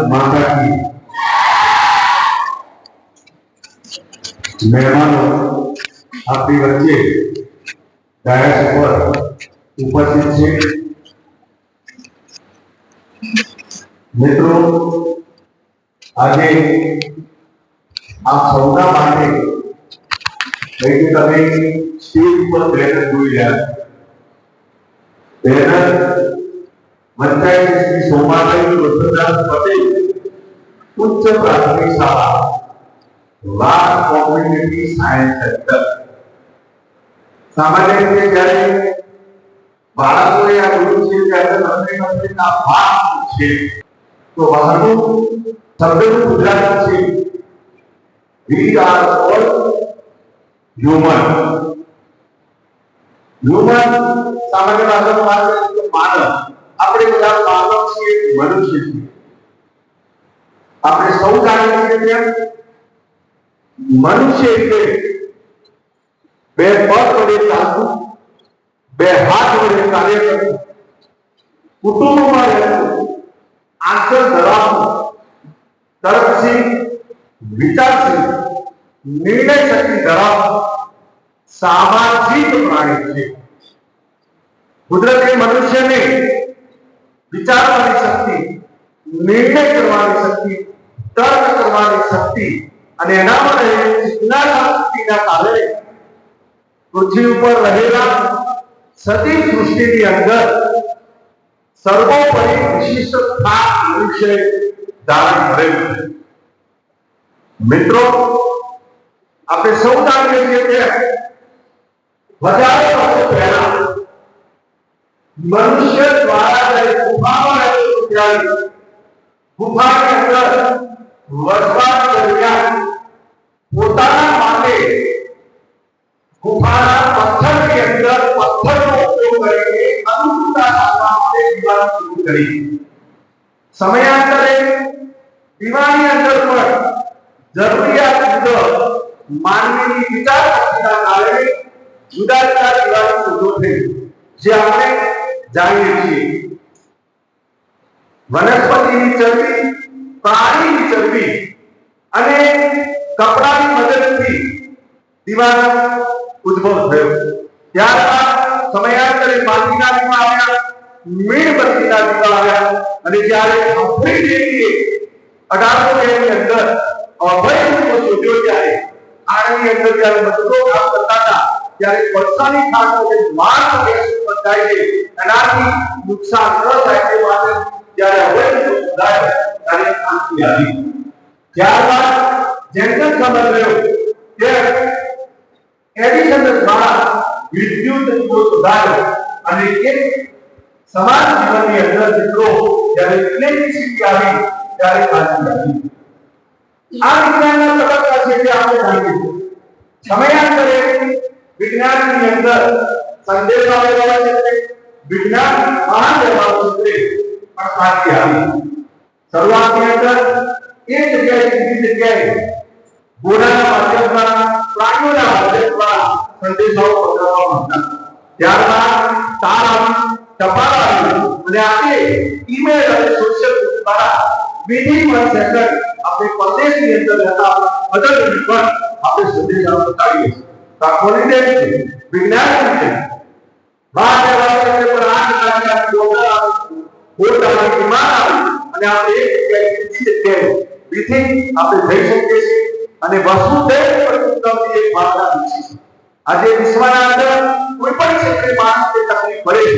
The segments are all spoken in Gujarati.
माता की મહેમાનો આપણી વચ્ચે ડાયસ પર ઉપસ્થિત છે। મિત્રો, આજે આપ સૌના માટે તમે સ્ટેજ પર બેનર જોઈ રહ્યા બેનર પંચાયત શ્રી સોમાભાઈ વસંતદાસ પટેલ ઉચ્ચ પ્રાથમિક શાળા વાત કોમ્યુનિટી સાયન્સ સેન્ટર। સામાન્ય રીતે જ્યારે બાળકોએ આ જોયું છે ત્યારે આ ભાગ છે તો બહારનું શબ્દનું ગુજરાતી છે we are all human. Human સામાન્ય ભાષામાં માનવ, આપણે બધા માનવ છીએ, મનુષ્ય છીએ। આપણે સૌ જાણીએ છીએ કે મનુષ્ય એટલે બે પગ વડે ચાલતું, બે હાથ વડે કાર્ય કરતું, કુટુંબમાં રહેતું, આંચલ ધરાવતું, તર્કશીલ, વિચારશીલ, નિર્ણય શક્તિ ધરાવતું સામાજિક પ્રાણી છે। કુદરતે મનુષ્યને વિચારવાની શક્તિ, નિર્ણય કરવાની શક્તિ, તર્ક કરવાની શક્તિ અને એનામાં રહેલી ચિંતના શક્તિના કારણે પૃથ્વી ઉપર રહેલા સજીવ સૃષ્ટિની અંદર સર્વોપરી વિશિષ્ટ સ્થાન મનુષ્ય ધારણ કરેલું છે। મિત્રો, આપણે સૌ જાણીએ છીએ કે હજારો વર્ષો પહેલા મનુષ્ય દ્વારા ગુફામાં રહેલું ત્યારે ગુફાની અંદર વસવાટ દરમિયાન પોતાના માટે ગુફાના પથ્થરની અંદર પથ્થરનો ઉપયોગ કરીને અનુકૂળતા સાધવા માટે દીવાલ શરૂ કરી। સમયાંતરે દીવાની અંદર પણ જરૂરિયાત મુજબ માનવીની વિચાર શક્તિના કારણે જુદા જુદા દીવાલો ઉભો થઈ જે આપણે જાણીએ છીએ। વનસ્પતિની ચરબી, પ્રાણીની ચરબી અને કપડાની મદદથી દીવાનો ઉદ્ભવ થયો। ત્યારબાદ સમયાંતરે માટીના દીવા આવ્યા, મીણબત્તીના દીવા આવ્યા અને જ્યારે અભય દેવીએ 1802 ની અંદર અભય દીવો શોધ્યો ત્યારે આની અંદર જ્યારે મજૂરો કામ કરતા હતા ત્યારે કોલસાની ખાણો જે માર્ગ ગેસ બંધાય છે એનાથી નુકસાન ન થાય તે માટે જ્યારે અભય દીવો શોધાયો ત્યારે શાંતિ આવી। ત્યારબાદ જેમ જેમ સમય રહ્યો કે એડિશન દ્વારા વિદ્યુત દીવો શોધાયો અને એક સમાજ જીવનની અંદર મિત્રો જ્યારે ઇલેક્ટ્રિસિટી આવી ત્યારે શાંતિ આવી। આ વિજ્ઞાનના તબક્કા છે જે આપણે જાણીએ છીએ। સમયાંતરે વિજ્ઞાનની અંદર સંદેશા વ્યવહાર ક્ષેત્રે, વિજ્ઞાન વાહન વ્યવહાર ક્ષેત્રે પણ શાંતિ આવી। શરૂઆતની અંદર એક જગ્યાએથી બીજી જગ્યાએ ઘોડાના માધ્યમ દ્વારા, પ્રાણીઓના માધ્યમ દ્વારા સંદેશાઓ પહોંચાડવામાં આવતા। ત્યારબાદ તાર આવી, ટપાલ આવી અને આજે ઈમેલ અને સોશિયલ દ્વારા વિધિન 1 સેકન્ડ આપણે પરદેશની અંદર રહેતા અદરને પણ આપણે સંદેશાઓ પહોંચાડીએ છીએ। તો આ ખોલીને વિજ્ઞાન છે વાત વ્યવહાર પર આ પ્રકારના ડોક્ટર આવે, બોર્ડ આવે, વિમાન આવે અને આપણે એક જગ્યાએથી બીજી જગ્યાએ એથી આપણે જઈ શકીએ છીએ અને વસુધૈવ કુટુંબકમની એક ભાવના વિકસી છે. આજે વિશ્વના અંદર કોઈ પણ ક્ષેત્રે માણસને તકલીફ પડે છે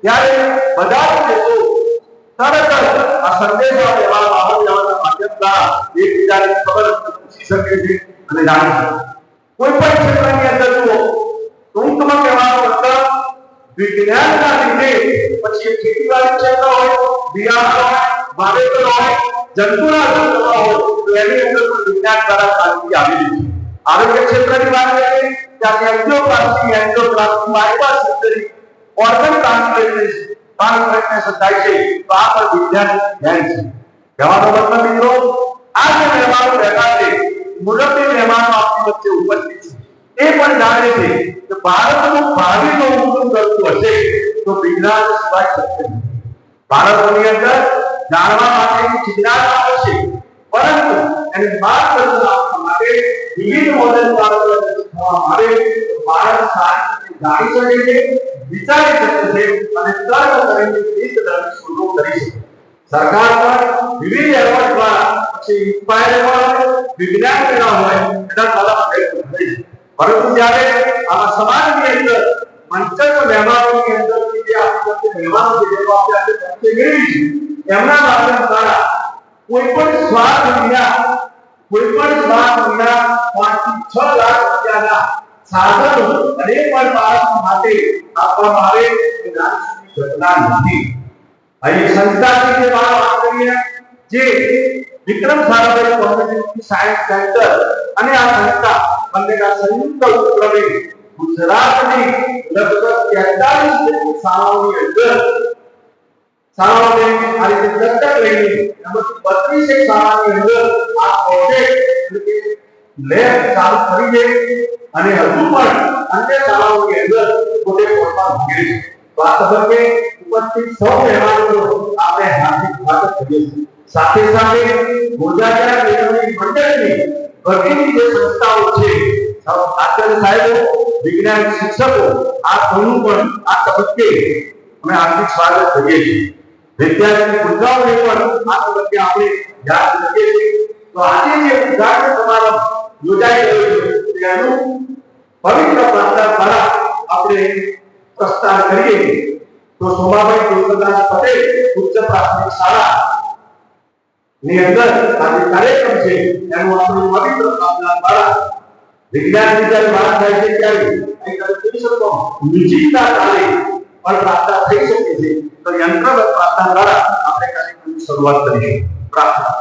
ત્યારે બધા જ દેશો તરત જ આ સંદેશા વ્યવહાર બાબત વ્યવહારના માધ્યમ દ્વારા એકબીજાની ખબર પૂછી શકે છે અને જાણી શકે. કોઈ પણ ક્ષેત્રની અંદર જુઓ ટૂંકમાં કહેવાનો મતલબ વિજ્ઞાનના લીધે પછી ખેતીવાડી ક્ષેત્ર હોય, બિયારણ હોય, વાવેતર હોય, જંતુનાશક દવા હોય તો એની અંદર પણ વિજ્ઞાન દ્વારા ક્રાંતિ આવેલી છે. આરોગ્ય ક્ષેત્રની વાત કરીએ ત્યાં angioplasty bypass surgery organ transplantation થાય છે તો આ પણ વિજ્ઞાન ધ્યાન છે. કહેવાનો મતલબ મિત્રો આ જે મહેમાનો રહેતા છે મુરબ્બી મહેમાનો આપણી વચ્ચે ઉપસ્થિત છે એ પણ જાણે છે કે ભારતનું ભાવિ જો ઊંચું કરતું હશે તો વિજ્ઞાન સિવાય શક્ય નથી. ભારતની અંદર જાણવા માટેની જિજ્ઞાસા હશે પરંતુ એને માર્ગદર્શન આપવા માટે વિવિધ મોડેલ દ્વારા આવે ભારત સારી જાણી શકે છે, વિચારી શકે છે અને તર્ક કરીને રીત શોધો કરી શકે. સરકાર પણ વિવિધ એવોર્ડ દ્વારા પછી ઇન્સ્પાયર એવોર્ડ વિજ્ઞાન મેળા હોય એના દ્વારા પ્રયત્ન કરે છે. પરંતુ જ્યારે આ સમાજની અંદર મંચસ્થ મહેમાનોની અંદર જે આપણી મહેમાનો જે આપણે પક્ષે મેળવી છે એમના માધ્યમ દ્વારા કોઈ પણ સ્વાર્થ વિના 5 થી 6 લાખ રૂપિયાના સાધનો અને પણ ભારત માટે આપવામાં આવે એ નાની ઘટના નથી. અહીં સંસ્થાની જે વાત કરીએ જે Vikram Sarabhai community science centre અને આ સંસ્થા બંનેના સંયુક્ત ઉપક્રમે ગુજરાતની લગભગ 43 જેટલી શાળાઓની અંદર શાળાઓને આ રીતે દત્તક લઈને એમાંથી 32 શાળાની અંદર આ પ્રોજેક્ટ લેબ ચાલુ કરી છે અને હજુ પણ અન્ય શાળાઓની અંદર પોતે પહોંચવા માંગે છે. તો આ તબક્કે ઉપસ્થિત સૌ મહેમાનો આપણે હાર્દિક સ્વાગત કરીએ છીએ. સાથે સાથે ગોજારિયા કેળવણી મંડળની વર્ગની જે સંસ્થાઓ છે આચાર્ય સાહેબો, વિજ્ઞાન શિક્ષકો આ કોનું પણ આ તબક્કે અમે હાર્દિક સ્વાગત કરીએ છીએ. વિદ્યાર્થી મુદ્દાઓને પણ આ તબક્કે આપણે યાદ રાખીએ છીએ. તો આજે જે ઉદ્ઘાટન સમારંભ યોજાઈ રહ્યો છે તેનું પવિત્ર પ્રાર્થના દ્વારા આપણે પ્રસ્થાન કરીએ તો શોભાભાઈ તુલસીદાસ પટેલ ઉચ્ચ પ્રાથમિક શાળા ની અંદર આજે કાર્યક્રમ છે એનું આપણે પવિત્ર પ્રાર્થના દ્વારા વિજ્ઞાનની જ્યારે વાત થાય છે ત્યારે અહીં તમે જોઈ શકો નિશ્ચિતતા તાલે પણ પ્રાર્થના થઈ શકે છે. તો યંત્રવત પ્રાર્થના દ્વારા આપણે કાર્યક્રમની શરૂઆત કરીએ. પ્રાર્થના.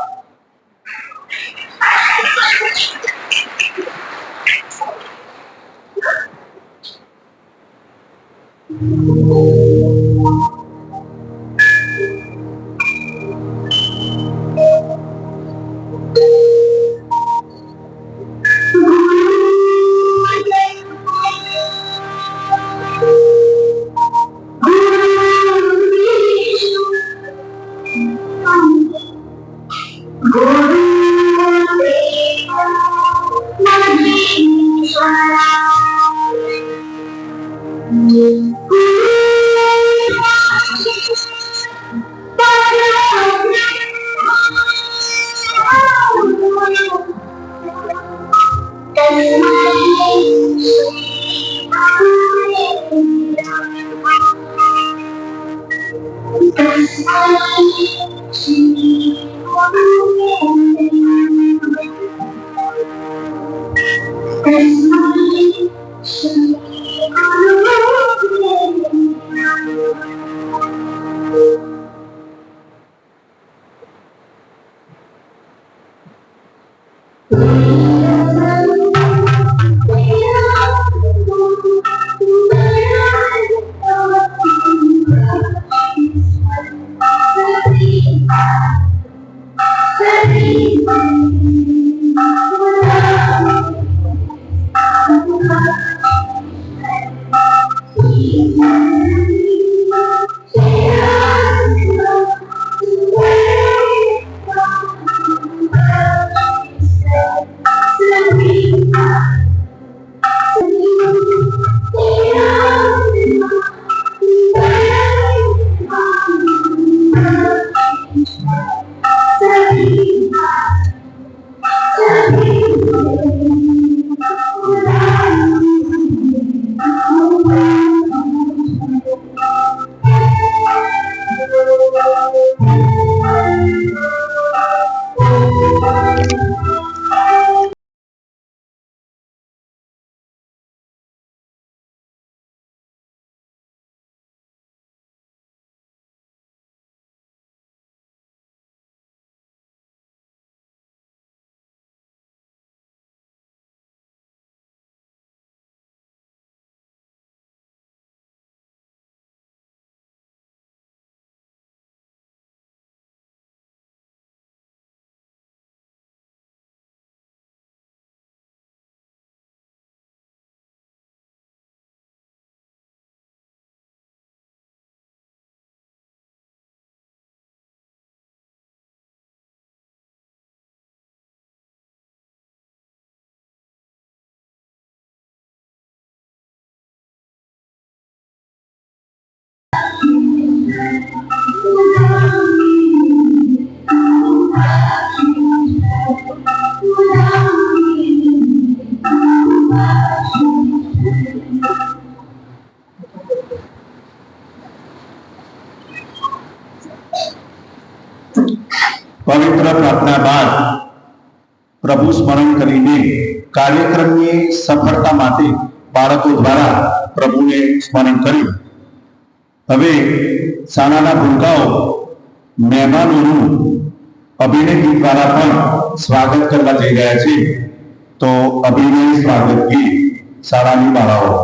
પ્રાર્થના બાદ પ્રભુ સ્મરણ કરીને કાર્યક્રમની સફળતા માટે બાળકો દ્વારા પ્રભુને સ્મરણ કર્યું. હવે શાળાના ભૂલકાઓ મહેમાનોનું અભિનય ગીત દ્વારા પણ સ્વાગત કરવા જઈ રહ્યા છે. તો અભિનય સ્વાગત ગીત શાળાની બાળાઓ.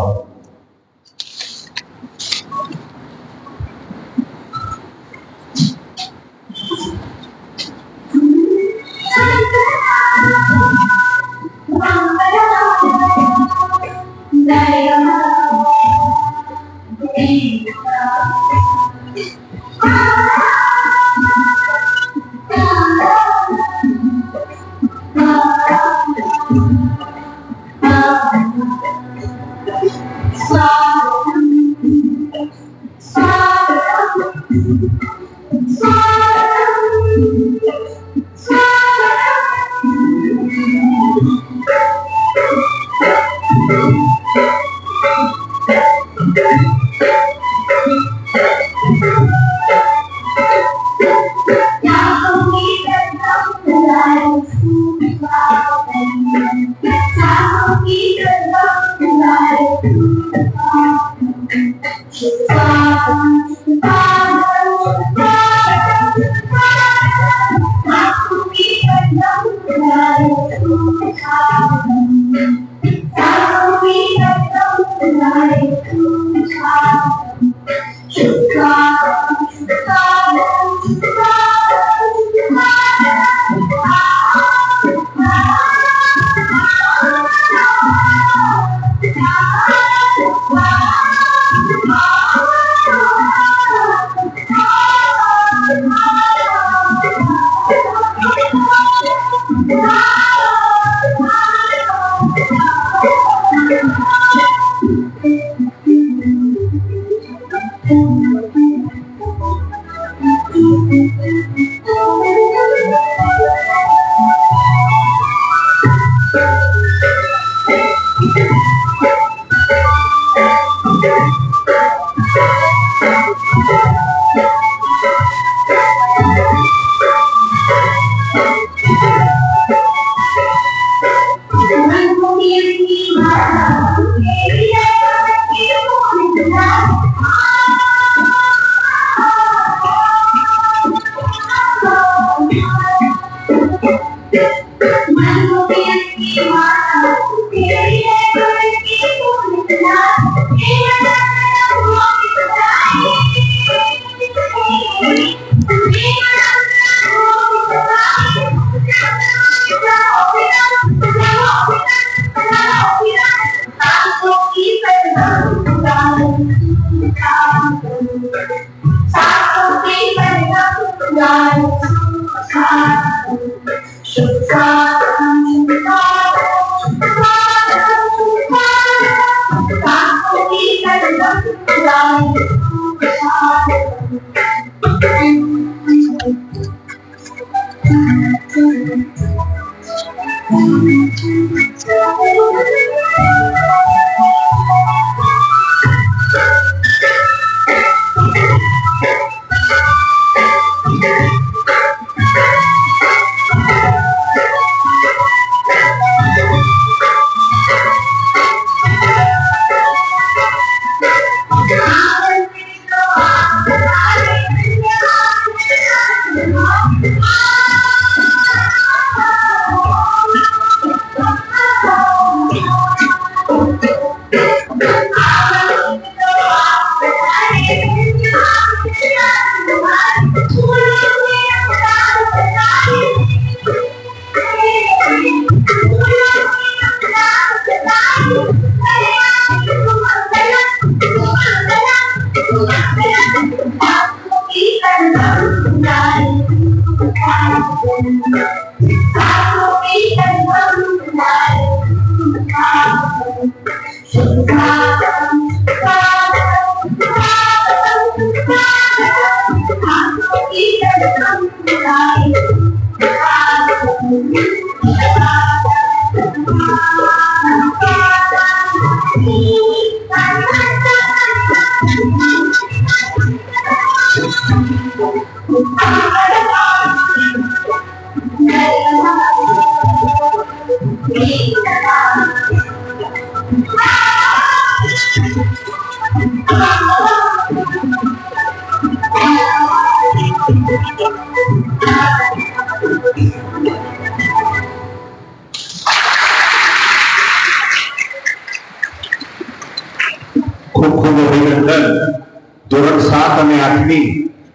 7 અને 8ની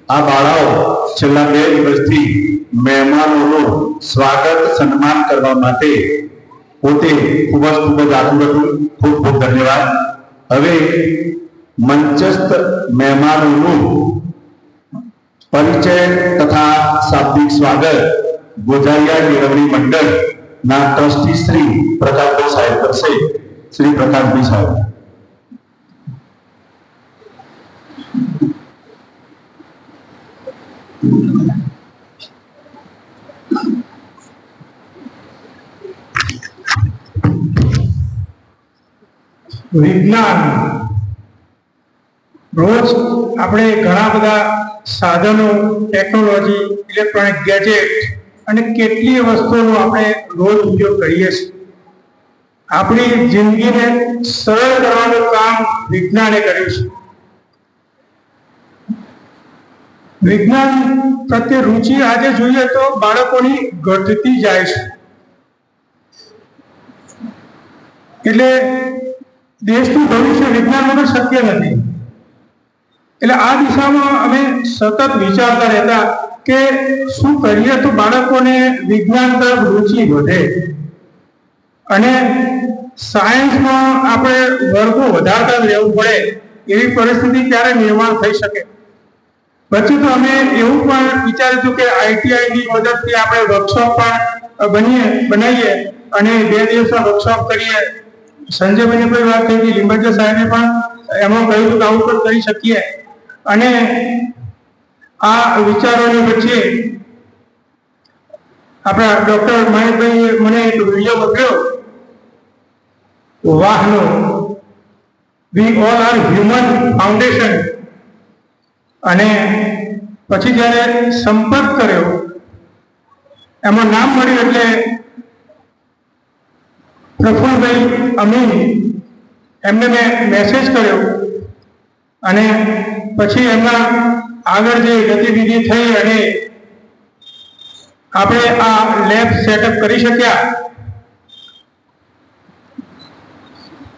આ બાળાઓ છેલ્લા 2 દિવસથી મહેમાનોનું સ્વાગત સન્માન કરવા માટે પોતે ખૂબ જ આતુર હતું. ખૂબ ખૂબ ધન્યવાદ. હવે મંચસ્થ મહેમાનોનું પરિચય તથા શાબ્દિક સ્વાગત ગોઝારિયા કેળવણી મંડળના ટ્રસ્ટી શ્રી પ્રકાશભાઈ સાહેબ કરશે. શ્રી પ્રકાશભાઈ સાહેબ. વિજ્ઞાન રોજ આપણે ઘણા બધા સાધનો, ટેકનોલોજી, ઇલેક્ટ્રોનિક ગેજેટ અને કેટલીય વસ્તુઓનો આપણે રોજ ઉપયોગ કરીએ છીએ. આપણી જિંદગીને સરળ કરવાનું કામ વિજ્ઞાને કર્યું છે. વિજ્ઞાન પ્રત્યે રુચિ આજે જોઈએ તો બાળકોની ઘટતી જાય છે. એટલે દેશનું ભવિષ્ય વિજ્ઞાન વગર શક્ય નથી. એટલે આ દિશામાં અમે સતત વિચારતા રહેતા કે શું કરીએ તો બાળકોને વિજ્ઞાન તરફ રુચિ વધે અને સાયન્સમાં આપણે વર્ગો વધારતા રહેવું પડે એવી પરિસ્થિતિ ક્યારે નિર્માણ થઈ શકે. પછી તો અમે એવું પણ વિચાર્યું હતું કે ITIની મદદથી આપણે વર્કશોપ પણ બનાવીએ અને 2 દિવસના વર્કશોપ કરીએ. સંજયભાઈની કોઈ વાત થઈ હતી, લીંબાચા સાહેબે પણ એમાં કહ્યું હતું કે આવું પણ કરી શકીએ. અને આ વિચારોની વચ્ચે આપણા ડોક્ટર મહેશભાઈએ મને એક વિડીયો મોકલ્યો વાહનો we all are human foundation. અને પછી જ્યારે સંપર્ક કર્યો એમાં નામ મળ્યું એટલે પ્રફુલભાઈ અમીન એમને મેં મેસેજ કર્યો અને પછી એમના આગળ જે ગતિવિધિ થઈ અને આપણે આ લેબ સેટઅપ કરી શક્યા.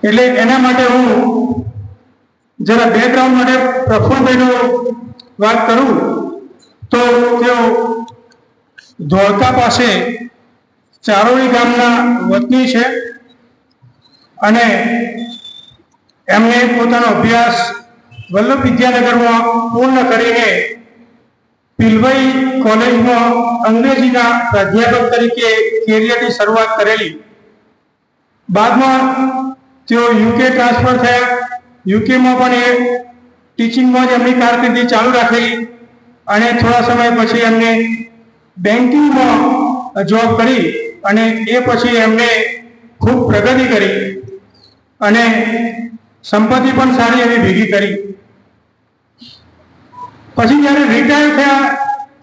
એટલે એના માટે હું જરા બેકગ્રાઉન્ડ માટે પ્રફુલભાઈનો વાત કરું તો તેઓ ધોળકા પાસે ચારોળી ગામના વતની છે અને એમને પોતાનો અભ્યાસ વલ્લભ વિદ્યાનગરમાં પૂર્ણ કરીને પિલવાઈ કોલેજમાં અંગ્રેજીના પ્રાધ્યાપક તરીકે કેરિયરની શરૂઆત કરેલી. બાદમાં તેઓ UK ટ્રાન્સફર થયા. યુકેમાં પણ એ ટીચિંગમાં જ એમની કારકિર્દી ચાલુ રાખેલી અને થોડા સમય પછી એમને બેન્કિંગમાં જોબ કરી અને એ પછી એમને ખૂબ પ્રગતિ કરી અને સંપત્તિ પણ સારી એવી ભેગી કરી. પછી જ્યારે રિટાયર થયા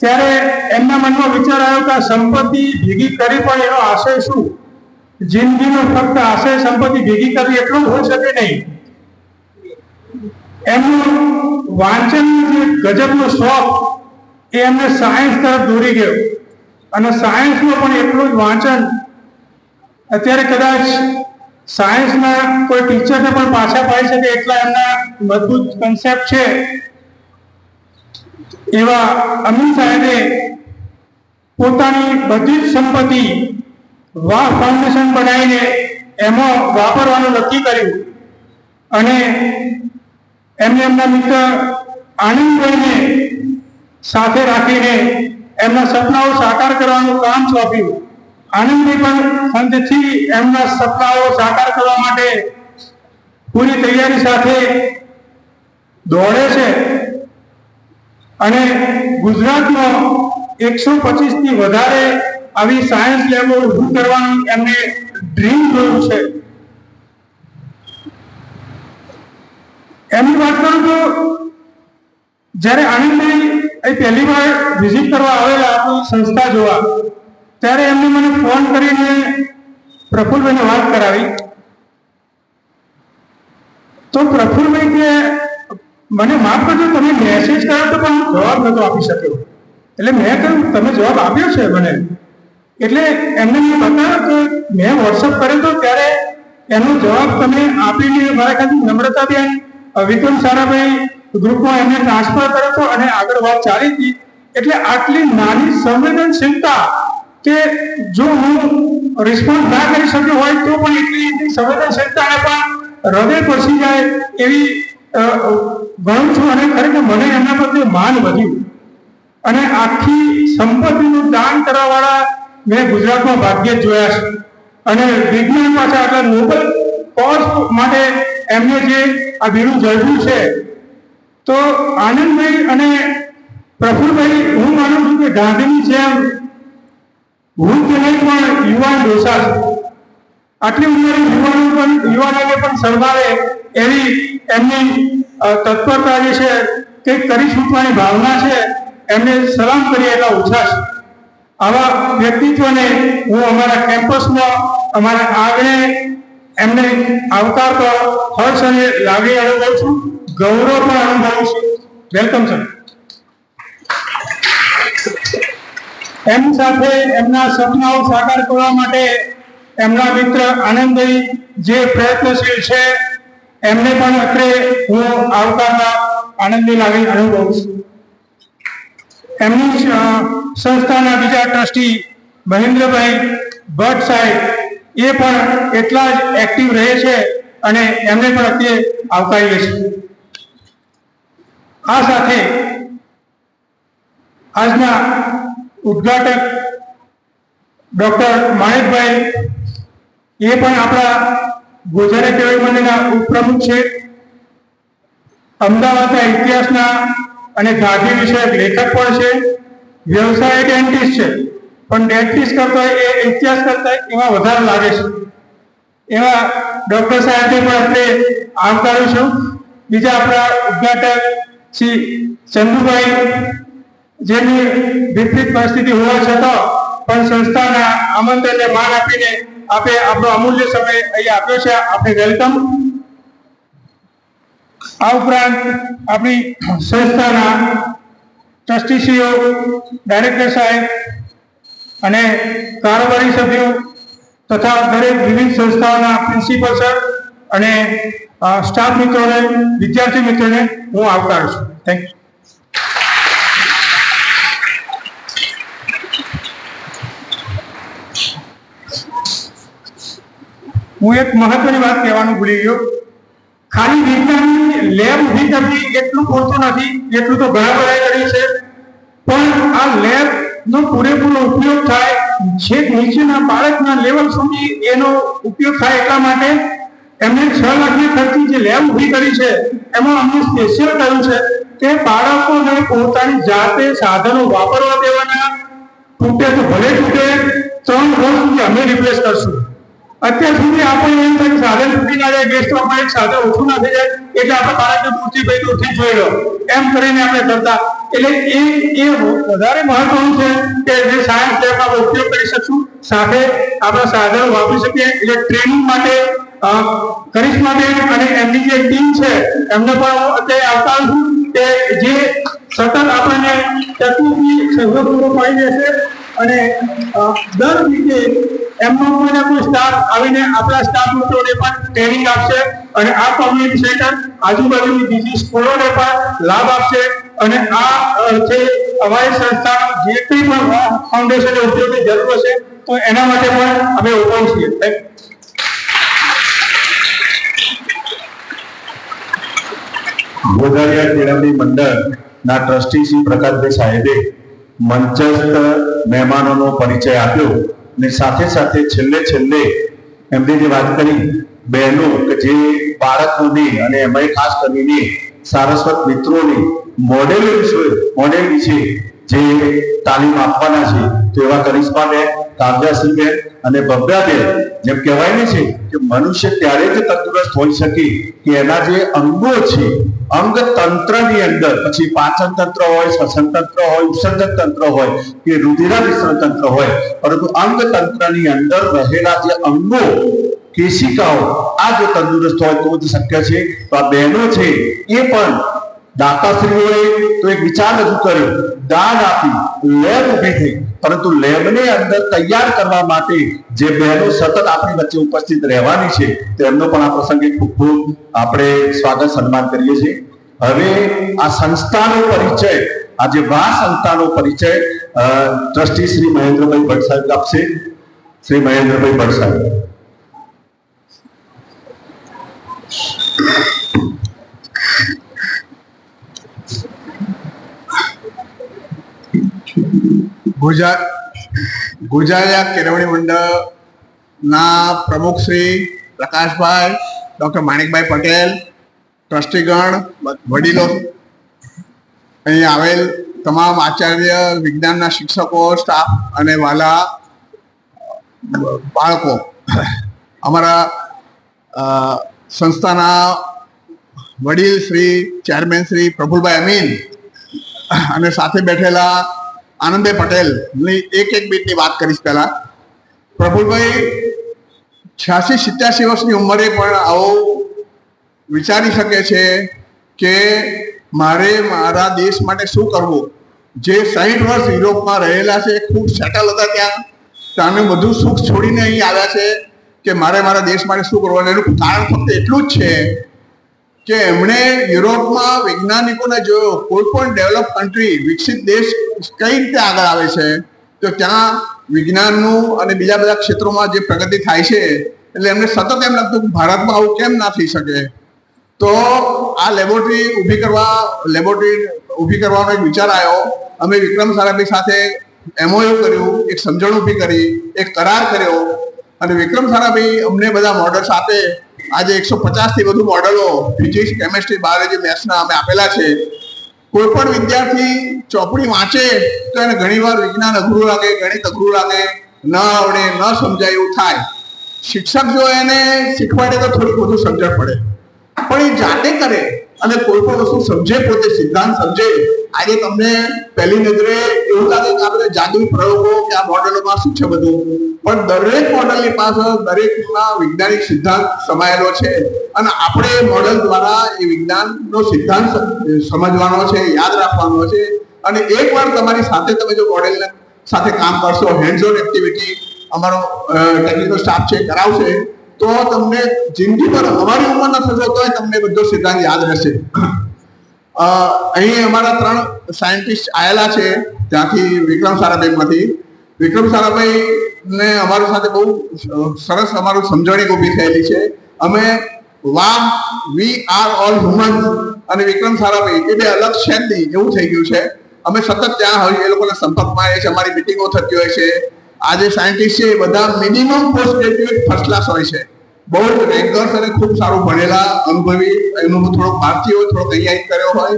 ત્યારે એમના મનમાં વિચાર આવ્યો કે આ સંપત્તિ ભેગી કરી પણ એનો આશય શું? જિંદગીનો ફક્ત આશય સંપત્તિ ભેગી કરવી એટલો જ હોઈ શકે નહીં. એમનું વાંચન જે ગજબનો શોખ એ એમને સાયન્સ તરફ દોરી ગયો અને સાયન્સમાં પણ એટલું જ વાંચન. અત્યારે કદાચ સાયન્સના કોઈ ટીચરને પણ પાછા પાડી શકે એટલા એમના મજબૂત કન્સેપ્ટ છે. એવા અમીન સાહેબે પોતાની બધી જ સંપત્તિ વાહ ફાઉન્ડેશન બનાવીને એમાં વાપરવાનું નક્કી કર્યું અને એમને એમના મિત્ર આનંદભાઈને સાથે રાખીને એમના સપનાઓ સાકાર કરવાનું કામ સોંપ્યું. આનંદભાઈ પણ અંતથી એમના સપનાઓ સાકાર કરવા માટે પૂરી તૈયારી સાથે દોડે છે અને ગુજરાતમાં 125થી વધારે આવી સાયન્સ લેબો ઊભું કરવાનું એમને ડ્રીમ જોયું છે. એમની વાત કરું તો જ્યારે આનંદભાઈ પહેલી વાર વિઝિટ કરવા આવેલા આપણી સંસ્થા જોવા ત્યારે એમને મને ફોન કરીને પ્રફુલભાઈને વાત કરાવી. તો પ્રફુલભાઈ કે મને માફ કરજો, તમે મેસેજ કર્યો તો પણ હું જવાબ નતો આપી શક્યો. એટલે મેં કહ્યું તમે જવાબ આપ્યો છે મને. એટલે એમને મેં બતાવ્યો કે મેં વોટ્સઅપ કર્યો તો ત્યારે એનો જવાબ તમે આપીને મારા ખ્યાલથી નમ્રતાબેન, વિક્રમ સારાભાઈ ગ્રુપમાં એમને ટ્રાન્સફર કર્યો હતો અને આગળ વાત ચાલી હતી. એટલે આટલી નાની સંવેદનશીલતા કે જો હું રિસ્પોન્સ ના કરી શક્યો હોય તો પણ એટલી સંવેદનશીલતાને પણ હૃદય પહોંચી જાય એવી ગણું છું. અને ખરેખર મને એમના પ્રત્યે માન વધ્યું. અને આખી સંપત્તિનું દાન કરવાવાળા મેં ગુજરાતમાં ભાગ્યે જ જોયા છે. અને વિજ્ઞાન પાછા આટલા નોબેલ કોઝ માટે એમને જે આ બિરુદ જળવ્યું છે, તો આનંદભાઈ અને પ્રફુલભાઈ, હું માનું છું કે ગાંધીની જેમ હું કે નહીં પણ યુવાન ડોસા છે. આટલી ઉંમરે યુવાનોને પણ સંભાળે એવી એમની તત્પરતા જે છે, કંઈક કરી છૂટવાની ભાવના છે, એમને સલામ કરીએ એટલા ઓછા છે. આવા વ્યક્તિત્વને હું અમારા કેમ્પસમાં અમારા આંગણે એમને આવકારતો હર્ષ અને લાગણી અનુભવું છું, ગૌરવ પણ અનુભવું છું. Welcome sir. એમની સાથે એમના સપનાઓ સાકાર કરવા માટે એમના મિત્ર આનંદભાઈ જે પ્રયત્નશીલ છે, એમને પણ અત્રે હું આવકારના આનંદની લાગણી અનુભવું છું. એમની સંસ્થાના બીજા ટ્રસ્ટી મહેન્દ્રભાઈ ભટ્ટ સાહેબ એ પણ એટલા જ એક્ટિવ રહે છે અને એમને પણ અત્યારે આવકારીએ છીએ. આ સાથે આજના ઉદ્ઘાટક ડોક્ટર માણેકભાઈ એ પણ આપણા ગોઝારા કેળવણી મંડળના ઉપપ્રમુખ છે. અમદાવાદના ઇતિહાસના અને ગાંધી વિષયક લેખક પણ છે. વ્યવસાય ડેન્ટિસ્ટ છે, પણ ડેન્ટિસ્ટ કરતા એ ઇતિહાસ કરતા એમાં વધારે લાગે છે. એવા ડોક્ટર સાહેબને પણ આપણે આવકારું છું. બીજા આપણા ઉદ્ઘાટક શ્રી ચંદુભાઈ, જેની વિપરીત પરિસ્થિતિ હોવા છતાં પણ સંસ્થાના આમંત્રણને માન આપીને આપે આપણો અમૂલ્ય સમય અહીં આપ્યો છે. આપણે વેલકમ. આ ઉપરાંત આપણી સંસ્થાના ટ્રસ્ટીશ્રીઓ, ડાયરેક્ટર સાહેબ અને કારોબારી સભ્યો તથા દરેક વિવિધ સંસ્થાઓના પ્રિન્સિપલ સર અને સ્ટાફ મિત્રોને, વિદ્યાર્થી મિત્રોને હું આવકારું છું. Thank you. હું એક મહત્વની વાત કહેવાનું ભૂલી ગયો. ખાલી વિજ્ઞાનની લેબ ઊભી કરવી એટલું પૂરતું નથી, એટલું તો ઘણા બધા કર્યું છે, પણ આ લેબ નો પૂરેપૂરો ઉપયોગ થાય, છેક નીચેના બાળકના લેવલ સુધી એનો ઉપયોગ થાય એટલા માટે એમણે 6 લાખની ખર્ચી જે લેબ ઊભી કરી છે, એમાં અમને સ્પેશિયલ કહ્યું છે કે બાળકોને પોતાની જાતે સાધનો વાપરવા દેવાના. તૂટે તો ભલે તૂટે, 3 વર્ષ સુધી અમે રિપ્લેસ કરશું. અત્યાર સુધી આપણે એમ થાય સાધન તૂટી ના જાય, ગેસ સ્ટોવમાં એક સાધન ઓછું ના થઈ જાય એટલે આપણે બાળકને દૂરથી જોઈ લો એમ કરીને આપણે કરતા. એટલે એ વધારે મહત્વનું છે કે જે સાયન્સ લેબ આપણે ઉપયોગ કરી શકશું, સાથે આપણા સાધનો વાપરી શકીએ. એટલે ટ્રેનિંગ માટે કરિશ્માબેન અને એમની જે ટીમ છે એમને પણ હું અત્યારે આવકારું છું કે જે સતત આપણને તકનીકી સહયોગ પૂરો પાડી દેશે અને દર વીકે એમનો કોઈ સ્ટાફ આવીને આપણા સ્ટાફ મિત્રોને પણ ટ્રેનિંગ આપશે અને આ કોમ્યુનિટી સેન્ટર આજુબાજુની બીજી સ્કૂલોને પણ લાભ આપશે. અને આ જે અમારી સંસ્થાનો જે કંઈ પણ ફાઉન્ડેશનને ઉપયોગની જરૂર હશે તો એના માટે પણ અમે ઓપન છીએ. ગોઝારિયા કેળવણી મંડળના ટ્રસ્ટી શ્રી પ્રકાશભાઈ સાહેબે મંચસ્થ મહેમાનોનો પરિચય આપ્યો અને સાથે સાથે છેલ્લે એમને જે વાત કરી બહેનો કે જે બાળકોને અને એમાં ખાસ કરીને સારસ્વત મિત્રોને મોડેલ વિશે જે તાલીમ આપવાના છે, તો એવા કરિશ્માબેન, કાવ્યાશ્રીબેન અને ભવ્યાબેન, જેમ કહેવાય ને છે કે મનુષ્ય ત્યારે જ તંદુરસ્ત હોઈ શકે કે એના જે અંગો છે, અંગ તંત્રની અંદર, પછી પાચન તંત્ર હોય, શ્વસન તંત્ર હોય, ઉત્સર્જન તંત્ર હોય કે રુધિરાભિસરણ તંત્ર હોય, પરંતુ અંગ તંત્રની અંદર રહેલા જે અંગો, કેશિકાઓ આ જો તંદુરસ્ત હોય તો જ શક્ય છે. તો આ બહેનો છે એ પણ દાતાશ્રીઓએ તો એક વિચાર રજૂ કર્યો, દાન આપી લેબ ઊભી થઈ, પરંતુ લેબને અંદર તૈયાર કરવા માટે જે બહેનો સતત આપણી વચ્ચે ઉપસ્થિત રહેવાની છે તેમનો પણ આ પ્રસંગે ખૂબ ખૂબ આપણે સ્વાગત સન્માન કરીએ છીએ. હવે આ સંસ્થાનો પરિચય, આજે વા સંસ્થાનો પરિચય ટ્રસ્ટી શ્રી મહેન્દ્રભાઈ ભટ્ટ સાહેબ આપશે. શ્રી મહેન્દ્રભાઈ ભટ્ટ સાહેબ. ગુજરાત કેળવણી મંડળના પ્રમુખ શ્રી પ્રકાશભાઈ, ડૉક્ટર માણિકભાઈ પટેલ, ટ્રસ્ટીગણ, વડીલો, અહીં આવેલ તમામ આચાર્ય, વિજ્ઞાનના શિક્ષકો, સ્ટાફ અને વાલા બાળકો, અમારા સંસ્થાના વડીલ શ્રી ચેરમેન શ્રી પ્રફુલભાઈ અમીન અને સાથે બેઠેલા આનંદભાઈ પટેલની એક મિનિટની વાત કરીશ. પહેલા પ્રફુલભાઈ 86-87 વર્ષની ઉંમરે પણ આવો વિચારી શકે છે કે મારે મારા દેશ માટે શું કરવું. જે 60 વર્ષ યુરોપમાં રહેલા છે, ખૂબ સેટલ હતા ત્યાંનું બધું સુખ છોડીને અહીં આવ્યા છે કે મારે મારા દેશ માટે શું કરવું. એનું કારણ ફક્ત એટલું જ છે કે એમણે યુરોપમાં વૈજ્ઞાનિકોને જોયો કોઈ પણ ડેવલપ કન્ટ્રી, વિકસિત દેશ કઈ રીતે આગળ આવે છે, તો ત્યાં વિજ્ઞાનનું અને બીજા બધા ક્ષેત્રોમાં જે પ્રગતિ થાય છે, એટલે એમને સતત એમ લાગતું કે ભારતમાં આવું કેમ ના થઈ શકે. તો આ લેબોરેટરી ઊભી કરવાનો એક વિચાર આવ્યો. અમે વિક્રમ સારાભાઈ સાથે MOU કર્યું, એક સમજણ ઊભી કરી, એક કરાર કર્યો અને વિક્રમ સારાભાઈ અમને બધા મોડલ્સ આપે. આજે 150થી વધુ મોડલો ફિઝિક્સ, કેમેસ્ટ્રી, બાયોલોજી, મેથ્સના અમે આપેલા છે. કોઈ પણ વિદ્યાર્થી ચોપડી વાંચે તો એને ઘણીવાર વિજ્ઞાન અઘરું લાગે, ગણિત અઘરું લાગે, ન આવડે, ન સમજાય એવું થાય. શિક્ષક જો એને શીખવાડે તો થોડું બધું સમજણ પડે, પણ એ જાતે કરે અને કોઈ પણ વસ્તુ સમજે, પોતે સિદ્ધાંત સમજે. આજે તમને પહેલી નજરે એવું લાગે કે આપણે જાદુઈ પ્રયોગો કે આ મોડેલોમાં શું છે બધું, પણ દરેક મોડેલની પાછળ દરેકના વૈજ્ઞાનિક સિદ્ધાંત સમાયેલો છે અને આપણે મોડેલ દ્વારા એ વિજ્ઞાનનો સિદ્ધાંત સમજવાનો છે, યાદ રાખવાનો છે. અને એકવાર તમારી સાથે તમે જો મોડેલ સાથે કામ કરશો, હેન્ડ્સ ઓન એક્ટિવિટી અમારો ટેકનિકલ સ્ટાફ છે કરાવશે, તો તમને જિંદગીભર, અમારી ઉંમરના થશો તોય તમને બધો સિદ્ધાંત યાદ રહેશે. અહીં અમારા 3 સાયન્ટિસ્ટ આવેલા છે ત્યાંથી, વિક્રમ સારાભાઈમાંથી. વિક્રમ સારાભાઈને અમારી સાથે બહુ સરસ અમારું સમજણી ઊભી થયેલી છે. અમે વી આર ઓલ હ્યુમન અને વિક્રમ સારાભાઈ એ બે અલગ છે જ નહીં એવું થઈ ગયું છે. અમે સતત ત્યાં હોય, એ લોકોના સંપર્કમાં આવીએ છીએ, અમારી મિટિંગો થતી હોય છે. આજે સાયન્ટિસ્ટ છે એ બધા minimum post graduate first class હોય છે, બહુ જ રેન્કર્સ અને ખૂબ સારું ભણેલા, અનુભવી, એનું થોડોક ભારતીય હોય, થોડોક અહીંયા કર્યો હોય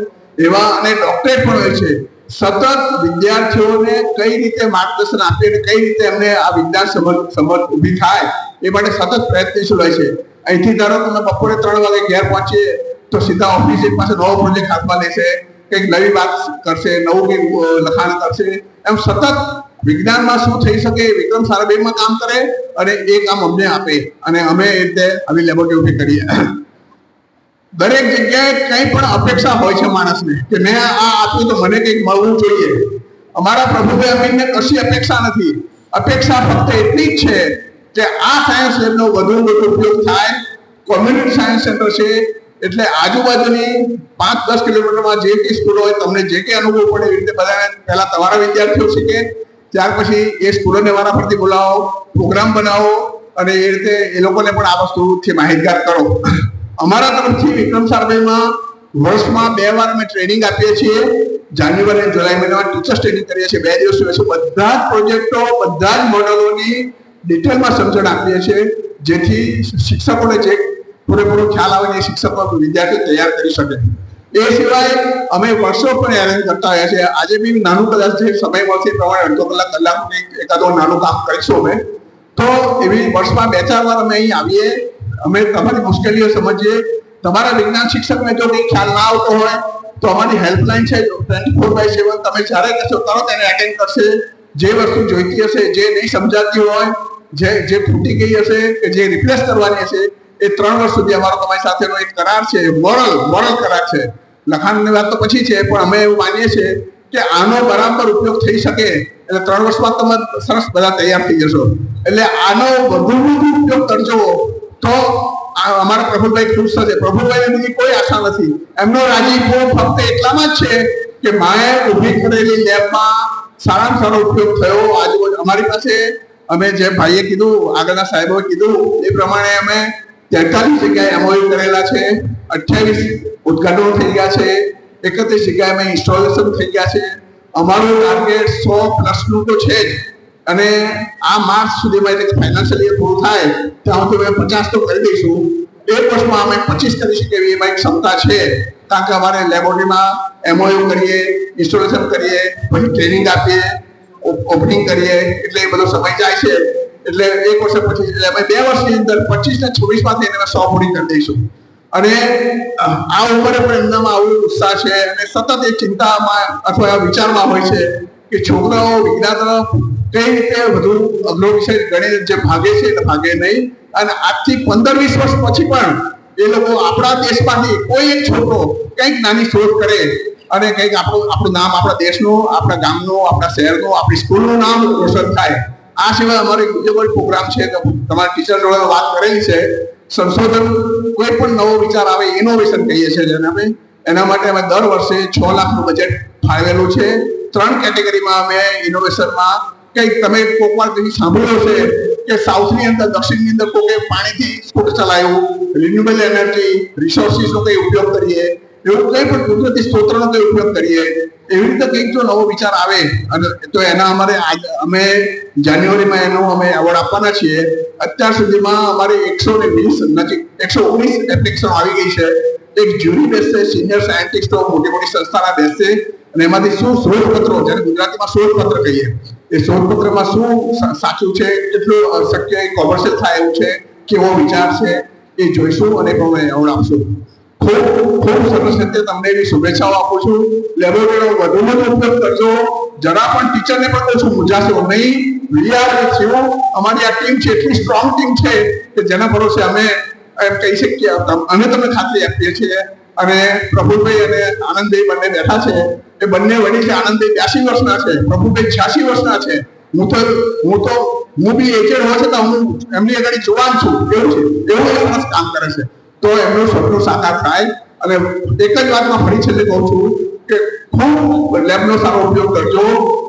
એવા, અને ડોક્ટરેટ પણ હોય છે. સતત વિદ્યાર્થીઓને કઈ રીતે માર્ગદર્શન આપીએ અને કઈ રીતે એમને આ વિજ્ઞાન સમજ ઊભી થાય એ માટે સતત પ્રયત્નશીલ હોય છે. અહીંથી ધારો તમે બપોરે 3 વાગે ઘેર પહોંચીએ તો સીધા ઓફિસે પાસે નવો પ્રોજેક્ટ હાથમાં લેશે, કંઈક નવી વાત કરશે, નવું કંઈક લખાણ કરશે. એમ સતત વિજ્ઞાનમાં શું થઈ શકે વિક્રમ સારાભાઈમાં કામ કરે અને એ કામ અમને આપે અને અમે એ રીતે આવી લેબોરેટરી ઊભી કરીએ. દરેક જગ્યાએ કંઈ પણ અપેક્ષા હોય છે માણસને કે મેં આ આપ્યું તો મને કંઈક મળવું જોઈએ. અમારા પ્રભુભાઈ અમીનને કશી અપેક્ષા નથી. અપેક્ષા ફક્ત એટલી જ છે કે આ સાયન્સ લેબનો વધુ ઉપયોગ થાય. કોમ્યુનિટી સાયન્સ સેન્ટર છે એટલે આજુબાજુની 5-10 કિલોમીટરમાં જે કંઈ સ્કૂલો હોય, તમને જે કંઈ અનુભવ પડે એવી રીતે બધાને પહેલા તમારા વિદ્યાર્થીઓ શીખે, ત્યાર પછી એ સ્કૂલોને વારા ફરતી બોલાવો, પ્રોગ્રામ બનાવો અને એ રીતે એ લોકોને પણ આ વસ્તુથી માહિતગાર કરો. અમારા તરફથી વિક્રમ સારાભાઈમાં વર્ષમાં 2 વાર અમે ટ્રેનિંગ આપીએ છીએ. જાન્યુઆરી અને જુલાઈ મહિનામાં ટીચર્સ ટ્રેનિંગ કરીએ છીએ. 2 દિવસ હોય છે. બધા જ પ્રોજેક્ટો, બધા જ મોડલોની ડિટેલમાં સમજણ આપીએ છીએ, જેથી શિક્ષકોને જે પૂરેપૂરો ખ્યાલ આવે ને એ શિક્ષકો વિદ્યાર્થીઓ તૈયાર કરી શકે. એ સિવાય અમે વર્કશોપ પણ એરેન્જ કરતા હોઈએ છીએ. આજે બી નાનું કદાચ જે સમય મળશે એ પ્રમાણે અડધો કલાકનું એકાદો નાનું કામ કરીશું અમે. તો એવી વર્ષમાં 2-4 વાર અમે અહીં આવીએ, અમે તમારી મુશ્કેલીઓ સમજીએ. તમારા વિજ્ઞાન શિક્ષકને જો કંઈ ખ્યાલ ના આવતો હોય તો અમારી હેલ્પલાઇન છે 24/7. તમે જ્યારે કહેશો તરત એને એટેન્ડ કરશે. જે વસ્તુ જોઈતી હશે, જે નહીં સમજાતી હોય, જે ફૂટી ગઈ હશે કે જે રિપ્લેસ કરવાની હશે, એ 3 વર્ષ સુધી અમારો તમારી સાથેનો એક કરાર છે, મોરલ કરાર છે. લખાણની વાત તો પછી છે, પણ અમે એવું માનીએ છીએ કે આનો બરાબર ઉપયોગ થઈ શકે એટલે 3 વર્ષમાં તમે સરસ બધા તૈયાર થઈ જશો. એટલે આનો વધુ ઉપયોગ કરજો તો અમારા પ્રફુલભાઈ ખુશ થશે. પ્રફુલભાઈને બીજી કોઈ આશા નથી. એમનો રાજીપો ફક્ત એટલામાં જ છે કે માએ ઊભી કરેલી લેબમાં સારામાં સારો ઉપયોગ થયો. આજુબાજુ અમારી પાસે અમે જે ભાઈએ કીધું, આગળના સાહેબોએ કીધું એ પ્રમાણે અમે 43 જગ્યાએ MOU કરેલા છે, 28 ઉદ્ઘાટનો થઈ ગયા છે, 31 જગ્યાએ અમે ઇન્સ્ટોલેશન થઈ ગયા છે. અમારું ટાર્ગેટ 100+ નું તો છે જ, અને આ માર્ચ સુધીમાં એટલે ફાઇનાન્શિયલ યર પૂરું થાય ત્યાં સુધી અમે 50 તો કરી દઈશું. 1 વર્ષમાં અમે 25 કરી શકીએ એવી અમારી ક્ષમતા છે. કારણ કે અમારે લેબોરેટરીમાં MOU કરીએ, ઇન્સ્ટોલેશન કરીએ, પછી ટ્રેનિંગ આપીએ, ઓપનિંગ કરીએ, એટલે એ બધો સમય જાય છે. એટલે 1 વર્ષ પછી એટલે અમે 2 વર્ષની અંદર 25 ને 26 માંથી એને 100 પૂરી કરી દઈશું. અને આ ઉંમરે પણ એમનામાં આવું ઉત્સાહ છે, અને સતત એ ચિંતામાં અથવા વિચારમાં હોય છે કે છોકરાઓ વિજ્ઞાન તરફ કઈ રીતે વધુ અઘરો વિષય ગણિત જે ભાગે છે એટલે ભાગે નહીં. અને આજથી 15-20 વર્ષ પછી પણ એ લોકો આપણા દેશમાંથી કોઈ એક છોકરો કંઈક નાની શોધ કરે અને કંઈક આપણું નામ, આપણા દેશનું, આપણા ગામનું, આપણા શહેરનું, આપણી સ્કૂલનું નામ રોશન થાય. આ સિવાય અમારો બીજો કોઈ પ્રોગ્રામ છે કે તમારા ટીચર જોડે વાત કરેલી છે, સંશોધન, કોઈ પણ નવો વિચાર આવે ઇનોવેશન કહીએ છીએ જેને અમે. એના માટે અમે દર વર્ષે 6 લાખનું બજેટ ફાળવેલું છે. 3 કેટેગરીમાં અમે ઇનોવેશનમાં કંઈક તમે કોઈક વાર કંઈ સાંભળ્યું છે કે સાઉથની અંદર, દક્ષિણની અંદર કોઈ પાણીથી સ્કૂટર ચલાવ્યું, રિન્યુએબલ એનર્જી રિસોર્સિસનો કંઈ ઉપયોગ કરીએ, એવું કંઈ પણ કુદરતી સ્ત્રોતનો કંઈ ઉપયોગ કરીએ, એવી રીતે કંઈક જો નવો વિચાર આવે અને તો એના અમે જાન્યુઆરીમાં એનો અમે એવોર્ડ આપવાના છીએ. અત્યાર સુધીમાં અમારી 120 નજીક 119 એપ્લિકેશન આવી ગઈ છે. એક જ્યુરી બેસશે, સિનિયર સાયન્ટિસ્ટો મોટી મોટી સંસ્થાના બેસશે, અને એમાંથી શું શોધપત્રો, જેને ગુજરાતીમાં શોધપત્ર કહીએ, એ શોધપત્રમાં શું સાચું છે, કેટલું શક્ય કોમર્શિયલ થાય એવું છે, કેવો વિચાર છે, એ જોઈશું અને પણ એવોર્ડ આપશું. ખૂબ ખૂબ સરસ રીતે તમને એવી શુભેચ્છાઓ આપું છું. લેબોરેટરીનો વધુમાં વધુ ઉપયોગ કરજો. જરા પણ ટીચરને પણ ઓછું મૂંઝાશો નહીં. અમારી આ ટીમ છે, એટલી સ્ટ્રોંગ ટીમ છે કે જેના ભરોસે અમે એમ કહી શકીએ, અમે તમને ખાતરી આપીએ છીએ. અને પ્રફુલભાઈ અને આનંદભાઈ બંને બેઠા છે. એ બંને વડીલ છે. આનંદભાઈ 82 વર્ષના છે, પ્રફુલભાઈ 86 વર્ષના છે. હું બી એજેડ હોવા છતાં હું એમની આગળ જવાન છું, એવું છે. એવું એ સરસ કામ કરે છે. તો એમનું સપનું સાકાર થાય. અને એક જ વાતમાં ફરી છેલ્લે કહું છું કે ખૂબ લેબનો સારો ઉપયોગ કરજો,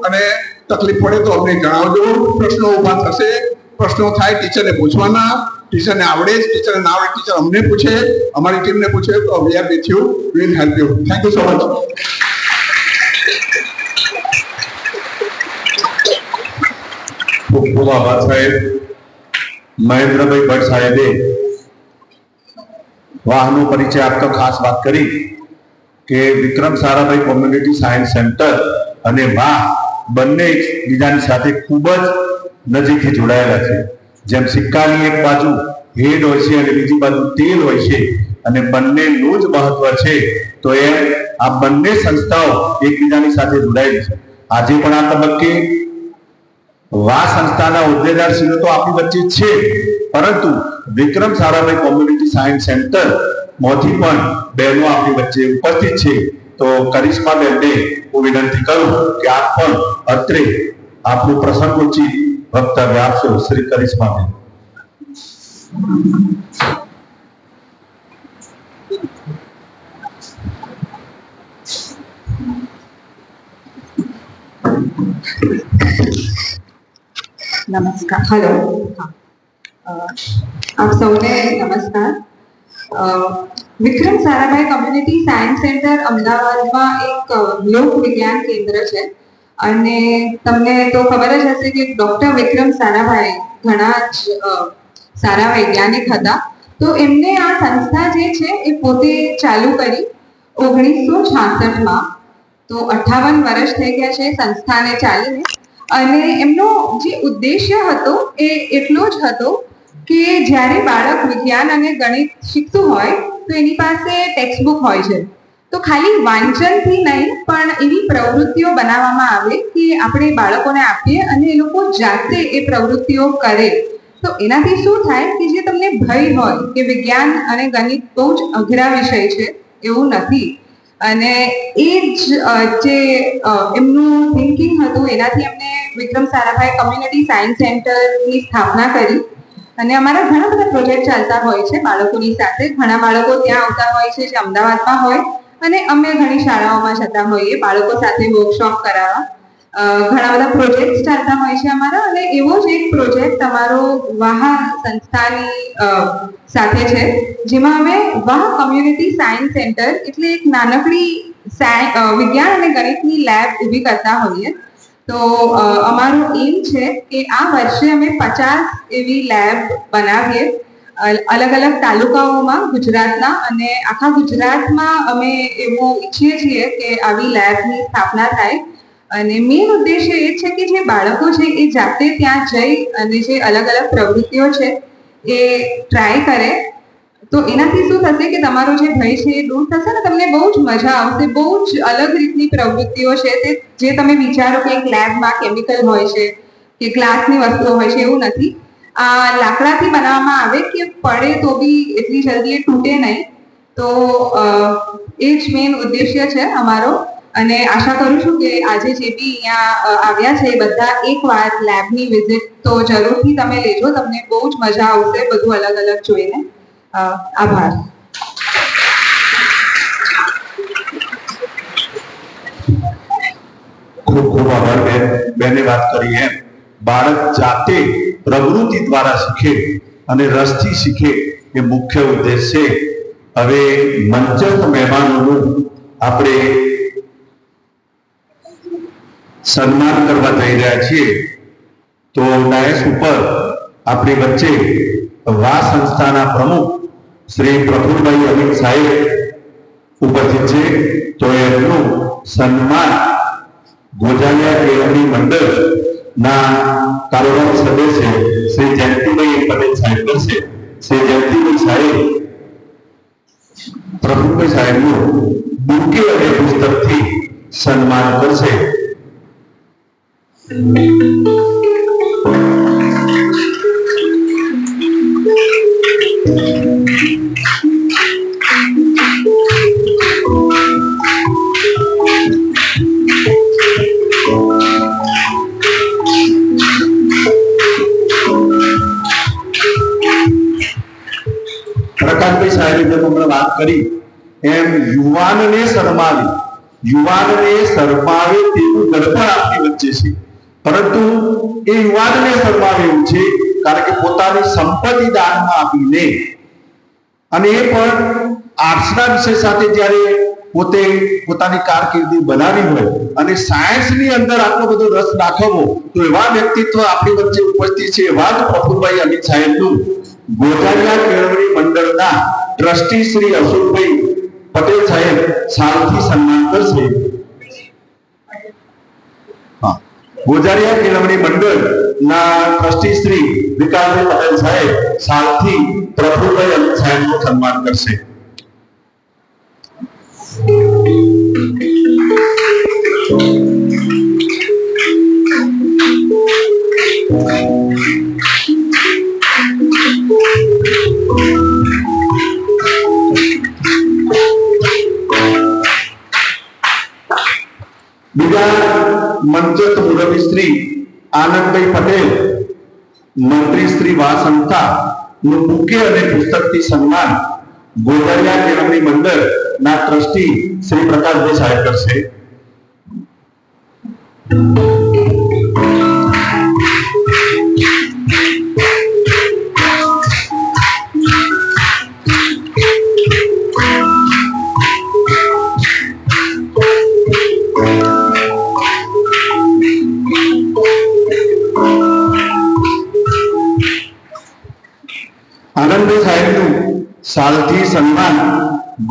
અને તકલીફ પડે તો અમને જણાવજો. પ્રશ્નો ઊભા થશે, પ્રશ્નો થાય ટીચરને પૂછવાના. ટીચરને આવડે જ, ટીચરને ના આવડે ટીચર અમને પૂછે, અમારી ટીમને પૂછે, તો we are with you, we will help you. Thank you so much. ખૂબ ખૂબ આભાર સાહેબ. મહેન્દ્રભાઈ ભટ્ટ સાહેબે વાહનો પરિચય આપતો ખાસ વાત કરી કે Vikram Sarabhai community science centre અને વાહ બંને એકબીજાની સાથે ખૂબ જ નજીકથી જોડાયેલા છે. જેમ સિક્કાની એક બાજુ હેડ હોય છે અને બીજી બાજુ તેલ હોય છે, અને બંનેનું જ મહત્વ છે, તો એમ આ બંને સંસ્થાઓ એકબીજાની સાથે જોડાયેલી છે. આજે પણ આ તબક્કે વાહ સંસ્થાના હોદ્દેદારશ્રીઓ તો આપણી વચ્ચે છે, પરંતુ Vikram Sarabhai community science centre માંથી પણ બહેનો આપણી વચ્ચે ઉપસ્થિત છે. તો કરિશ્મા બેનને હું વિનંતી કરું કે આપ પણ અત્રે આપણું પ્રસંગોચિત વક્તવ્ય આપશો. શ્રી કરિશ્મા બેન. નમસ્કાર. હેલો. આપ સૌને નમસ્કાર. Vikram Sarabhai community science centre અમદાવાદમાં એક લોક વિજ્ઞાન કેન્દ્ર છે, અને તમને તો ખબર જ હશે કે ડોક્ટર વિક્રમ સારાભાઈ ઘણા જ સારા વૈજ્ઞાનિક હતા. તો એમને આ સંસ્થા જે છે એ પોતે ચાલુ કરી 1966માં. તો 58 વર્ષ થઈ ગયા છે સંસ્થાને ચાલીને. અને એમનો જે ઉદ્દેશ્ય હતો એ એટલો જ હતો કે જ્યારે બાળક વિજ્ઞાન અને ગણિત શીખતું હોય તો એની પાસે ટેક્સ્ટ બુક હોય છે, તો ખાલી વાંચનથી નહીં પણ એવી પ્રવૃત્તિઓ બનાવવામાં આવે કે આપણે બાળકોને આપીએ અને એ લોકો જાતે એ પ્રવૃત્તિઓ કરે. તો એનાથી શું થાય કે જે તમને ભય હોય કે વિજ્ઞાન અને ગણિત બહુ જ અઘરા વિષય છે, એવું નથી. અને એ જ જે એમનું થિંકિંગ હતું, એનાથી એમને વિક્રમ સારાભાઈ કોમ્યુનિટી સાયન્સ સેન્ટરની સ્થાપના કરી. અને અમારા ઘણા બધા પ્રોજેક્ટ ચાલતા હોય છે બાળકોની સાથે. ઘણા બાળકો ત્યાં આવતા હોય છે જે અમદાવાદમાં હોય, અને અમે ઘણી શાળાઓમાં જતા હોઈએ બાળકો સાથે વર્કશોપ કરાવવા. ઘણા બધા પ્રોજેક્ટ ચાલતા હોય છે અમારા, અને એવો જ એક પ્રોજેક્ટ અમારો વાહ સંસ્થાની સાથે છે, જેમાં અમે વાહ કમ્યુનિટી સાયન્સ સેન્ટર એટલે એક નાનકડી વિજ્ઞાન અને ગણિતની લેબ ઊભી કરતા હોઈએ. તો અમારું એમ છે કે આ વર્ષે અમે 50 એવી લેબ બનાવીએ અલગ અલગ તાલુકાઓમાં ગુજરાતના, અને આખા ગુજરાતમાં અમે એવું ઈચ્છીએ છીએ કે આવી લેબની સ્થાપના થાય. અને મેઇન ઉદ્દેશ્ય એ છે કે જે બાળકો છે એ જાતે ત્યાં જઈ અને જે અલગ અલગ પ્રવૃત્તિઓ છે એ ટ્રાય કરે, તો એનાથી શું થશે કે તમારો જે ભય છે એ દૂર થશે ને તમને બહુ જ મજા આવશે. બહુ જ અલગ રીતની પ્રવૃત્તિઓ છે તે, જે તમે વિચારો કે એક લેબમાં કેમિકલ હોય છે કે ગ્લાસની વસ્તુઓ હોય છે, એવું નથી. આ લાકડાથી બનાવવામાં આવે કે પડે તો બી એટલી જલ્દી એ તૂટે નહીં. તો એ જ મેઇન ઉદ્દેશ્ય છે અમારો, અને આશા કરું છું કે આજે જે બી અહીંયા આવ્યા છે એ બધા એકવાર લેબની વિઝિટ તો જરૂરથી તમે લેજો, તમને બહુ જ મજા આવશે બધું અલગ અલગ જોઈને. આભાર. ખૂબ ખૂબ આભાર બેને વાત કરી એમ બાળક જાતે પ્રવૃત્તિ દ્વારા શીખે અને રસથી શીખે એ મુખ્ય ઉદ્દેશ છે. હવે મંચસ્થ મહેમાનોનું આપણે સન્માન કરવા જઈ રહ્યા છીએ. તો ડાયસ ઉપર આપણી વચ્ચે વાહ સંસ્થાના પ્રમુખ શ્રી પ્રફુલભાઈ અમિત સાહેબ ઉપસ્થિત છે. તો એમનું સન્માન ગોજાલિયા કેળવણી મંડળના કાર્યવાહક સદસ્ય શ્રી જયંતિભાઈ પટેલ સાહેબ કરશે. શ્રી જયંતિભાઈ સાહેબ પ્રફુલભાઈ સાહેબનું બુકે અને પુસ્તકથી સન્માન કરશે. પ્રકાશભાઈ સાહેબે જેમ હમણાં વાત કરી એમ યુવાનને શરમાવે તેવું દર્પણ આપણી વચ્ચે છે, પરંતુ એ યુવાનને શરમાવે એવું છે કારણ કે પોતાની સંપત્તિ દાનમાં આપીને, અને એ પણ આર્ટ્સના વિષય સાથે જ્યારે પોતે પોતાની કારકિર્દી બનાવી હોય અને સાયન્સની અંદર આટલો બધો રસ દાખવવો, તો એવા વ્યક્તિત્વ આપણી વચ્ચે ઉપસ્થિત છે. એવા જ પ્રફુલભાઈ અમિત સાહેબનું ગોજાલિયા કેળવણી મંડળના ટ્રસ્ટી શ્રી અશોકભાઈ પટેલ સાહેબ સાલથી સન્માન કરશે. ગોજાલિયા કેળવણી મંડળના ટ્રસ્ટી શ્રી વિકાસભાઈ પટેલ સાહેબ સાલથી પ્રફુલભાઈ અમિત સાહેબનું સન્માન કરશે. બીજા મંચસ્થ મુરબ્બી શ્રી આનંદભાઈ પટેલ, મંત્રી શ્રી વાહ સંસ્થા નું બુકે અને પુસ્તકથી સન્માન ગોજાલિયા કેળવણી મંડળના ટ્રસ્ટી શ્રી પ્રકાશભાઈ સાહેબ કરશે. આનંદભાઈ સાહેબનું સાલથી સન્માન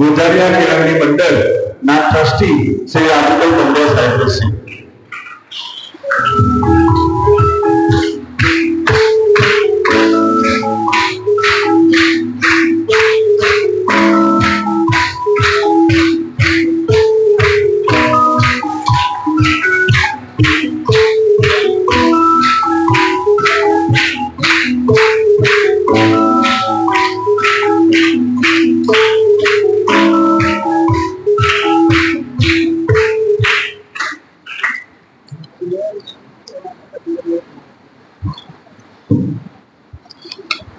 ગોજાલિયા કેળવણી મંડળના ટ્રસ્ટી શ્રી રાજુભાઈ પંડ્યા સાહેબ કરશે.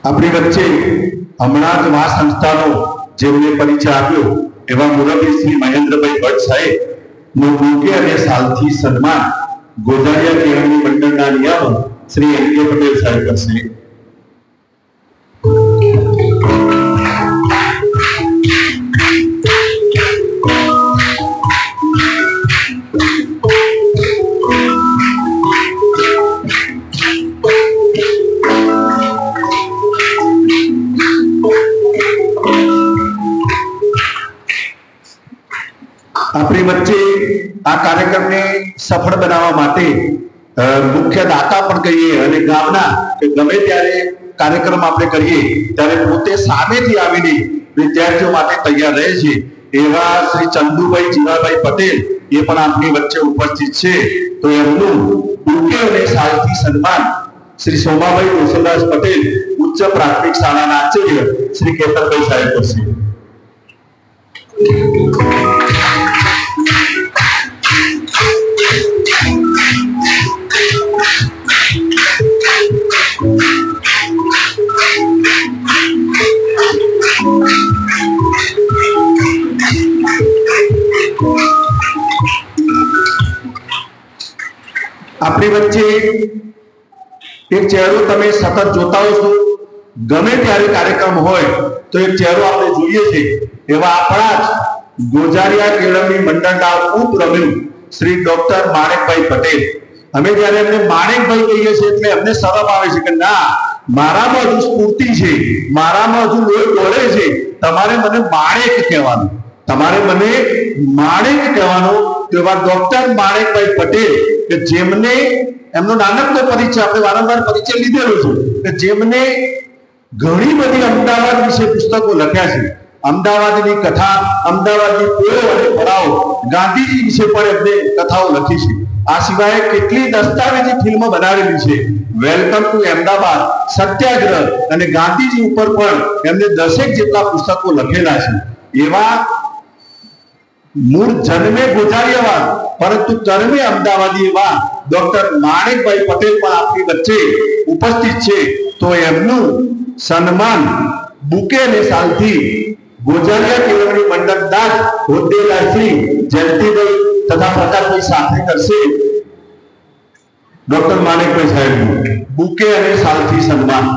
આપણી વચ્ચે હમણાં જ આ સંસ્થાનો જેમને પરિચય આપ્યો એવા મુરબ્બી શ્રી મહેન્દ્રભાઈ ભટ્ટ સાહેબ નું બુકે અને સાલથી સન્માન ગોઝારિયા કેળવણી મંડળના નિયામક શ્રી એન કે પટેલ સાહેબ કરશે. આપણી વચ્ચે આ કાર્યક્રમને સફળ બનાવવા માટે મુખ્ય દાતા પણ કહીએ અને ગામના કે ગમે ત્યારે કાર્યક્રમ આપણે કરીએ ત્યારે પોતે સામેથી આવીને વિદ્યાર્થીઓ માટે તૈયાર રહે છે એવા શ્રી ચંદુભાઈ જીવાભાઈ પટેલ એ પણ આપણી વચ્ચે ઉપસ્થિત છે. તો એમનું બુકે અને સાલથી સન્માન શ્રી સોમાભાઈ કૌશલદાસ પટેલ ઉચ્ચ પ્રાથમિક શાળાના આચાર્ય શ્રી કેતનભાઈ સાહેબ કરશે. આપણી વચ્ચે એક ચહેરો તમે સતત જોતા હો છો, ગમે ત્યારે કાર્યક્રમ હોય તો એક ચહેરો આપણે જોઈએ છે એવા આપણા જ ગોઝારિયા કેળવણી મંડળના ઉપપ્રમુખ શ્રી ડોક્ટર માણેકભાઈ પટેલ. અમે જ્યારે એમને માણેકભાઈ કહીએ છીએ એટલે અમને શરમ આવે છે કે ના, મારામાં હજુ સ્ફૂર્તિ છે, મારામાં હજુ લોહી દોડે છે, તમારે મને માણેક કહેવાનું, તમારે મને માણેક કહેવાનું. એવા ડોક્ટર માણેકભાઈ પટેલ કે જેમને એમનો નાનકડો પરિચય આપણે વારંવાર પરિચય લીધેલો છે કે જેમને ઘણી બધી અમદાવાદ વિશે પુસ્તકો લખ્યા છે. અમદાવાદની કથા, અમદાવાદની પોળો અને પડાવ, ગાંધીજી વિશે પણ એમને કથાઓ લખી છે. આ સિવાય કેટલી દસ્તાવેજી ફિલ્મો બનાવેલી છે. વેલકમ ટુ અમદાવાદ, સત્યાગ્રહ અને ગાંધીજી ઉપર પણ એમને 10 જેટલા પુસ્તકો લખેલા છે. એવા મૂળ જન્મે ગોઝારિયાવાડ પરંતુ કર્મે અમદાવાદી એવા ડોક્ટર માણેકભાઈ પટેલ પણ આપણી વચ્ચે ઉપસ્થિત છે. તો એમનું સન્માન બુકે અને સાલથી ગોઝારિયા કેળવણી મંડળના હોદ્દેદાર શ્રી જયંતિભાઈ તથા પ્રકાશભાઈ સાથે કરશે. ડોક્ટર માણેકભાઈ સાહેબનું બુકે અને સાલથી સન્માન.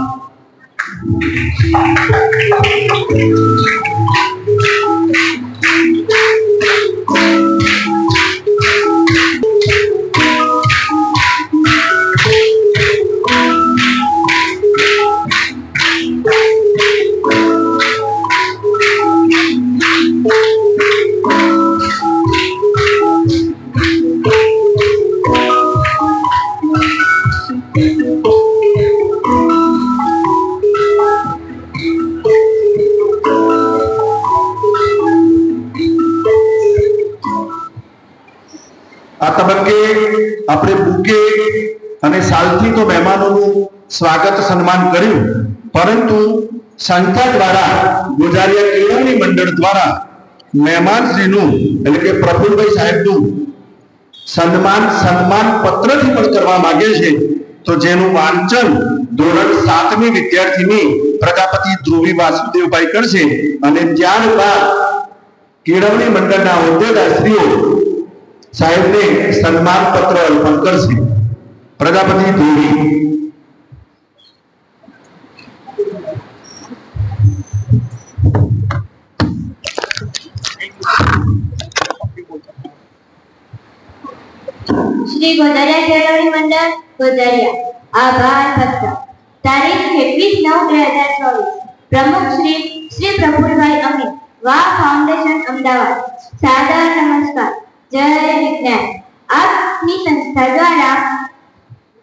આ તબક્કે આપણે બુકે અને સાલથી તો મહેમાનોનું સ્વાગત સન્માન કર્યું, પરંતુ સંસ્થા દ્વારા ગોઝારિયા કેળવણી મંડળ દ્વારા મહેમાનશ્રીનું એટલે કે પ્રફુલભાઈ સાહેબનું સન્માન પત્રથી પણ કરવા માંગે છે. તો જેનું વાંચન ધોરણ 7ની વિદ્યાર્થીની પ્રજાપતિ ધ્રુવી વાસુદેવભાઈ કરશે અને ત્યારબાદ કેળવણી મંડળના હોદ્દેદારશ્રીઓ સાહેબને સન્માન પત્ર અર્પણ કરશે. પ્રજાપતિ ધ્રુવી. શ્રી ગોઝારિયા કેળવણી મંડળ ગોઝારિયા આભાર પત્ર તારીખ 21/9/2024 પ્રમુખ શ્રી પ્રફુલભાઈ અમિત વાહ ફાઉન્ડેશન અમદાવાદ. સાદર નમસ્કાર. જય વિજ્ઞાન. આપની સંસ્થા દ્વારા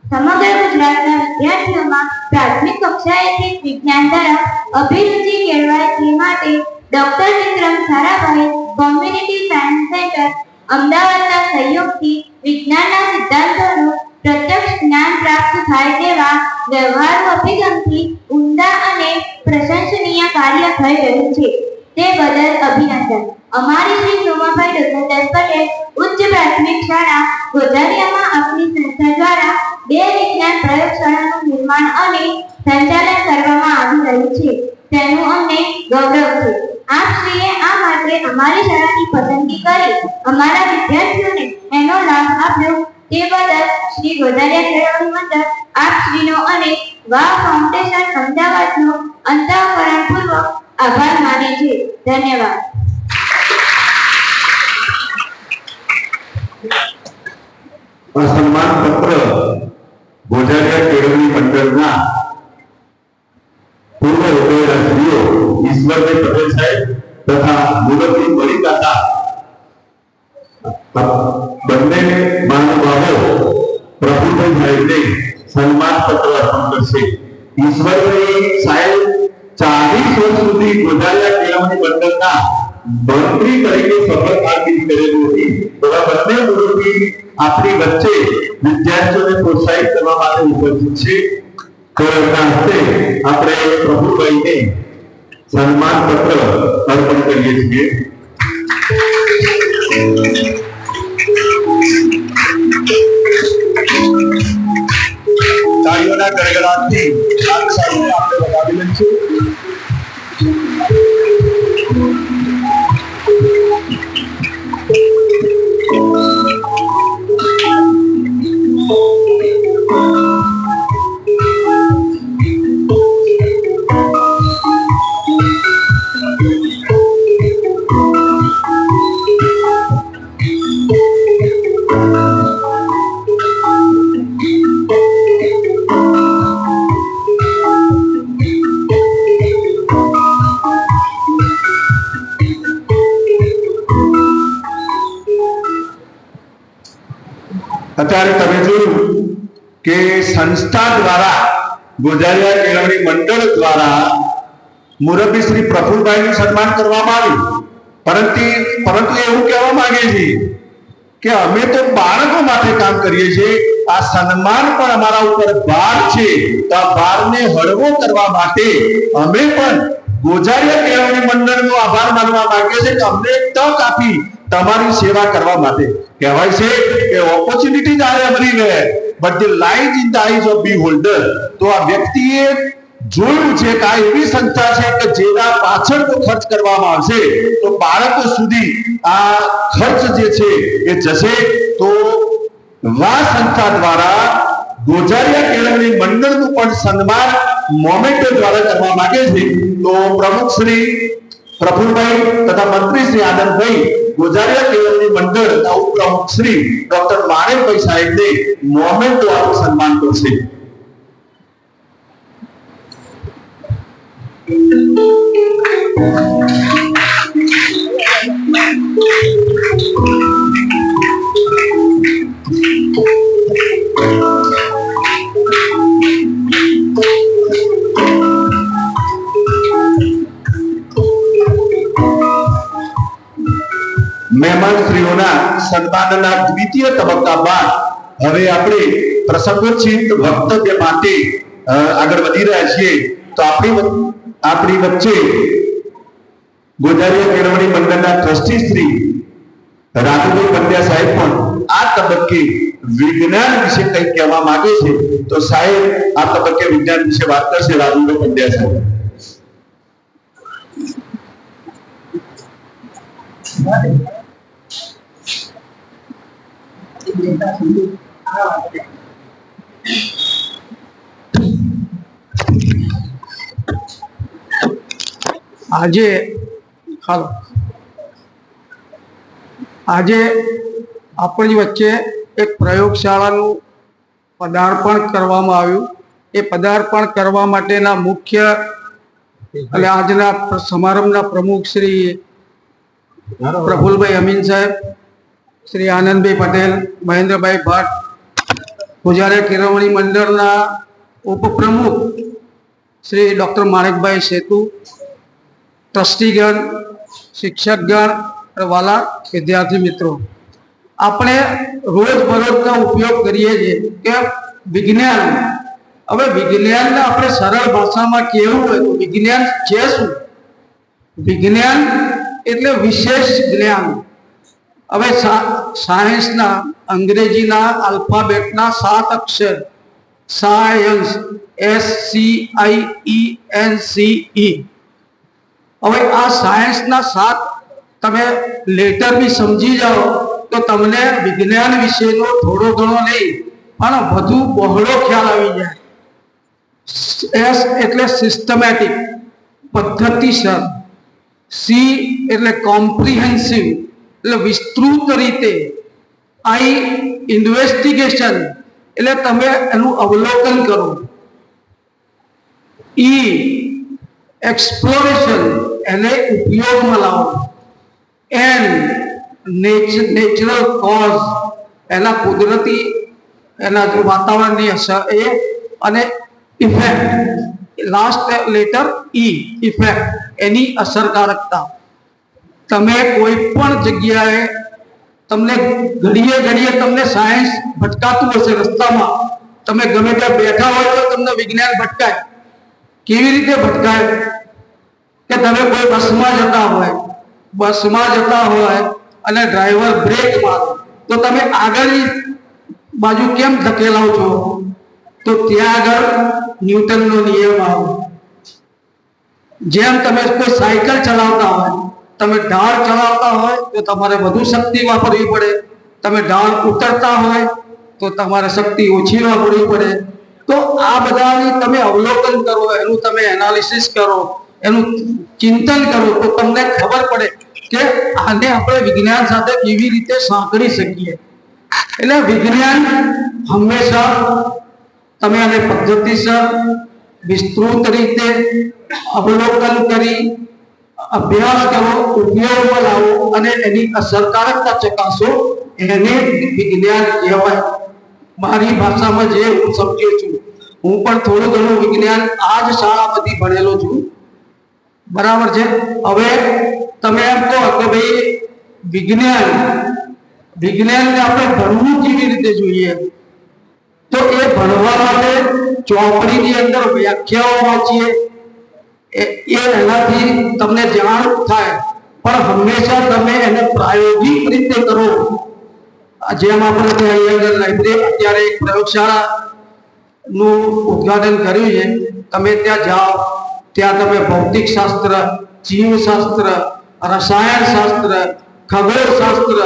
સમગ્ર ગુજરાતના વિદ્યાર્થીઓમાં પ્રાથમિક કક્ષાએથી વિજ્ઞાન તરફ અભિરુચિ કેળવાય તે માટે doctor Vikram Sarabhai community science centre અમદાવાદના સહયોગથી વિજ્ઞાનના સિદ્ધાંતોનું પ્રત્યક્ષ જ્ઞાન પ્રાપ્ત થાય તેવા વ્યવહારુ અભિગમથી ઉમદા અને પ્રશંસનીય કાર્ય થઈ રહ્યું છે. તે બદલ અભિનંદન. અમારી શ્રી સોમાભાઈ ડોક્ટર પટેલ ઉચ્ચ પ્રાથમિક શાળા ગોઝારિયામાં આપની સંસ્થા દ્વારા 2 વિજ્ઞાન પ્રયોગશાળાનું નિર્માણ અને સંચાલન કરવામાં આવી ગૌરવથી. આપશ્રીએ આ માટે અમારી શાળાની પસંદગી કરી અમારા વિદ્યાર્થીઓને એનો લાભ આપ્યો તે બદલ શ્રી ગોઝારિયા કેળવણી મંડળ આપશ્રીનો અને વાવ ફાઉન્ડેશન અમદાવાદનો અંતઃકરણપૂર્વક આભાર માને છે. ધન્યવાદ. આ સન્માન પત્ર ગોઝારિયા કેળવણી મંડળના પૂર્વ ઉપાધ્યક્ષશ્રીઓ ઈશ્વરભાઈ પટેલ સાહેબ તથા મુરબ્બી બળીકાકા બંને મહાનુભાવો પ્રફુલભાઈ સાહેબને સન્માન પત્ર અર્પણ કરશે. ઈશ્વરભાઈ સાહેબ 40 વર્ષ સુધી ગોઝારિયા કેળવણી મંડળના મંત્રી તરીકે સફળ કામગીરી કરેલી હતી. તથા બંને મુરબ્બી આપણી વચ્ચે વિદ્યાર્થીઓને પ્રોત્સાહિત કરવા માટે ઉપસ્થિત છે. તો એમના હસ્તે આપણે પ્રભુભાઈને સન્માન પત્ર અર્પણ કરીએ છીએ. તાળીઓના ગડગડાટથી આ ક્ષણને આપણે વધાવી લઈશું. અત્યારે તમે જોયું કે સંસ્થા દ્વારા ગોઝારિયા કેળવણી મંડળ દ્વારા મુરબ્બી શ્રી પ્રફુલભાઈનું સન્માન કરવામાં આવ્યું. પરંતુ એવું કહેવા માંગે છે કે અમે તો બાળકો માટે કામ કરીએ છીએ. આ સન્માન પણ અમારા ઉપર ભાર છે. તો આ ભારને હળવો કરવા માટે અમે પણ ગોઝારિયા કેળવણી મંડળનો આભાર માનવા માંગીએ છીએ કે અમને તક આપી તમારી સેવા કરવા માટે. કહેવાય છે કે opportunities are everywhere but the light in the eyes of beholder. તો આ વ્યક્તિએ જોયું છે કે આ એવી સંસ્થા છે કે જેના પાછળ તો ખર્ચ કરવામાં આવશે તો બાળકો સુધી આ ખર્ચ જે છે એ જશે. તો આ સંસ્થા દ્વારા ગોઝારિયા કેળવણી મંડળનું પણ સન્માન મોમેન્ટો દ્વારા કરવા માંગે છે. તો પ્રમુખ શ્રી પ્રફુલભાઈ તથા મંત્રી શ્રી આનંદભાઈ ગોઝારિયા કેળવણી મંડળ ઉપપ્રમુખ શ્રી ડોક્ટર માણેકભાઈ સાહેબને મોમેન્ટો આપી સન્માન કરશે. મહેમાનશ્રીઓના સન્માનના દ્વિતીય તબક્કા બાદ હવે આપણે પ્રસંગોચિત વક્તવ્ય માટે આગળ વધી રહ્યા છીએ. તો આપણી વચ્ચે ગોઝારિયા કેળવણી મંડળના ટ્રસ્ટી શ્રી રાજુભાઈ પંડ્યા સાહેબ પણ આ તબક્કે વિજ્ઞાન વિશે કંઈક કહેવા માંગે છે. તો સાહેબ આ તબક્કે વિજ્ઞાન વિશે વાત કરશે. રાજુભાઈ પંડ્યા સાહેબ. આજે આપણી વચ્ચે એક પ્રયોગશાળાનું પદાર્પણ કરવામાં આવ્યું. એ પદાર્પણ કરવા માટેના મુખ્ય અને આજના સમારંભના પ્રમુખ શ્રી પ્રફુલભાઈ અમીન સાહેબ, શ્રી આનંદભાઈ પટેલ, મહેન્દ્રભાઈ ભટ્ટ, ગોઝારિયા કેળવણી મંડળના ઉપપ્રમુખ શ્રી ડૉક્ટર માણેકભાઈ સેતુ, ટ્રસ્ટીગણ, શિક્ષકગણ, વાલા વિદ્યાર્થી મિત્રો, આપણે રોજબરોજનો ઉપયોગ કરીએ છીએ કે વિજ્ઞાન. હવે વિજ્ઞાનને આપણે સરળ ભાષામાં કહેવું હોય તો વિજ્ઞાન છે શું? વિજ્ઞાન એટલે વિશેષ જ્ઞાન. હવે સાયન્સના અંગ્રેજીના આલ્ફાબેટના 7 અક્ષર સાયન્સ, SCIENCE, હવે આ સાયન્સના સાથ તમે લેટર બી સમજી જાઓ તો તમને વિજ્ઞાન વિશેનો થોડો ઘણો નહીં પણ વધુ બહોળો ખ્યાલ આવી જાય. એસ એટલે સિસ્ટમેટિક, પદ્ધતિસર. સી એટલે કોમ્પ્રિહેન્સિવ, એટલે વિસ્તૃત રીતે. આઈ ઇન્વેસ્ટિગેશન, એટલે તમે એનું અવલોકન કરો. ઈ એક્સપ્લોરેશન, એને ઉપયોગમાં લાવો. એન નેચરલ કોઝ, એના કુદરતી એના જે વાતાવરણની અસર એ. અને ઇફેક્ટ, લાસ્ટ લેટર ઈ, ઇફેક્ટ, એની અસરકારકતા. તમે કોઈ પણ જગ્યાએ તમને ઘડીએ તમને સાયન્સ ભટકાતું હશે રસ્તામાં, તમે ગમે ત્યાં બેઠા હોય તો તમને વિજ્ઞાન ભટકાય. કેવી રીતે ભટકાય કે તમે કોઈ બસમાં જતા હોય અને ડ્રાઈવર બ્રેક મારે તો તમે આગળની બાજુ કેમ ધકેલાવ છો? તો ત્યાં આગળ ન્યૂટનનો નિયમ આવે. જેમ તમે કોઈ સાયકલ ચલાવતા હોય, તમે ઢાળ ચલાવતા હોય તો તમારે વધુ શક્તિ વાપરવી પડે, તમે ઢાળ ઉતરતા હોય તો તમારે શક્તિ ઓછી વાપરવી પડે. તો આ બધાની તમે અવલોકન કરો, એનું તમે એનાલિસિસ કરો, એનું ચિંતન કરો તો તમને ખબર પડે કે આને આપણે વિજ્ઞાન સાથે કેવી રીતે સાંકળી શકીએ. એટલે વિજ્ઞાન હંમેશા તમે આને પદ્ધતિસર, વિસ્તૃત રીતે અવલોકન કરી, અભ્યાસ કરો, ઉપયોગમાં લાવો અને એની અસરકારકતા ચકાસો, એને વિજ્ઞાન કહેવાય. મારી ભાષામાં જે હું સમજ્યો છું, હું પણ થોડું ઘણું વિજ્ઞાન આ જ શાળામાંથી ભણેલો છું, બરાબર છે. હવે તમે એમ કહો કે ભાઈ વિજ્ઞાનને આપણે ભણવું કેવી રીતે જોઈએ? તો એ ભણવા માટે ચોપડીની અંદર વ્યાખ્યાઓ વાંચીએ, એનાથી તમને જાણ થાય, પણ હંમેશા તમે એને પ્રાયોગિક રીતે કરો. જેમ આપણે ત્યાં લાઇબ્રેરી અત્યારે એક પ્રયોગશાળાનું ઉદ્ઘાટન કર્યું છે, તમે ત્યાં જાઓ, ત્યાં તમે ભૌતિક શાસ્ત્ર, જીવશાસ્ત્ર, રસાયણ શાસ્ત્ર, ખગોળશાસ્ત્ર,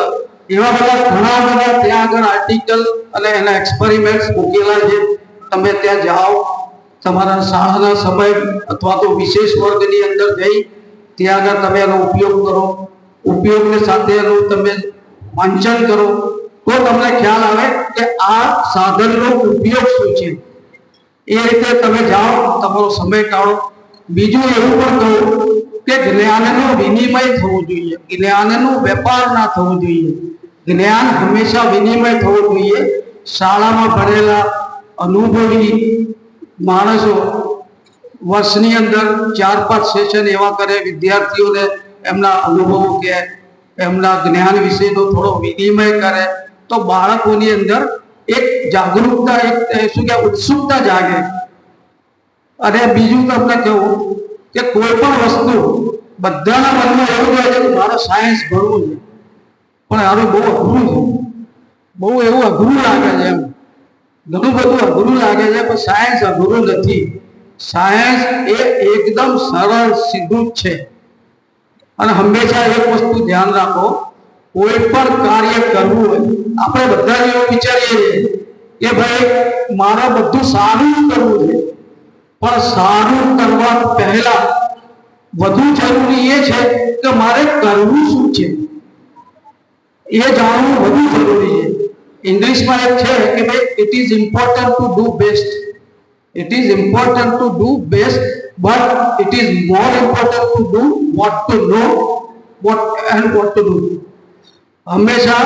એવા ઘણા બધા ત્યાં આગળ આર્ટિકલ અને એના એક્સપેરિમેન્ટ્સ મૂકેલા છે. તમે ત્યાં જાઓ, તમારા શાળાના સમય અથવા તો વિશેષ વર્ગની અંદર જઈ ત્યાં આગળ તમે એનો ઉપયોગ કરો, ઉપયોગની સાથે એનું તમે વાંચન કરો તો તમને ખ્યાલ આવે કે આ સાધનનો ઉપયોગ શું છે. એ રીતે તમે જાઓ, તમારો સમય કાઢો. બીજું એવું પણ કહું કે જ્ઞાનનો વિનિમય થવો જોઈએ, જ્ઞાનનો વેપાર ના થવો જોઈએ. જ્ઞાન હંમેશા વિનિમય થવો જોઈએ. શાળામાં ભણેલા અનુભવી માણસો વર્ષની અંદર 4-5 સેશન એવા કરે, વિદ્યાર્થીઓને એમના અનુભવો કે એમના જ્ઞાન વિશેનો થોડો વિનિમય કરે તો બાળકોની અંદર એક જાગૃતતા, એક શું કે ઉત્સુકતા જાગે. અને બીજું તમને કહું કે કોઈ પણ વસ્તુ બધાના મનમાં એવું હોય છે કે મારે સાયન્સ ભણવું છે, પણ આનું બહુ અઘરું છે, બહુ એવું અઘરું લાગે છે. એમ ઘણું બધું અઘરું લાગે છે, પણ સાયન્સ અઘરું નથી. સાયન્સ એ એકદમ સરળ સીધું જ છે. અને હંમેશા એક વસ્તુ ધ્યાન રાખો, કોઈ પણ કાર્ય કરવું હોય, આપણે બધા એવું વિચારીએ કે ભાઈ મારે બધું સારું કરવું છે, પણ સારું કરવા પહેલા વધુ જરૂરી એ છે કે મારે કરવું શું છે એ જાણવું વધુ જરૂરી છે. ઇંગ્લિશમાં એક છે કે ભાઈ it is important to do best. It is important to do best, but it is more important to do what to know, what to do. હંમેશા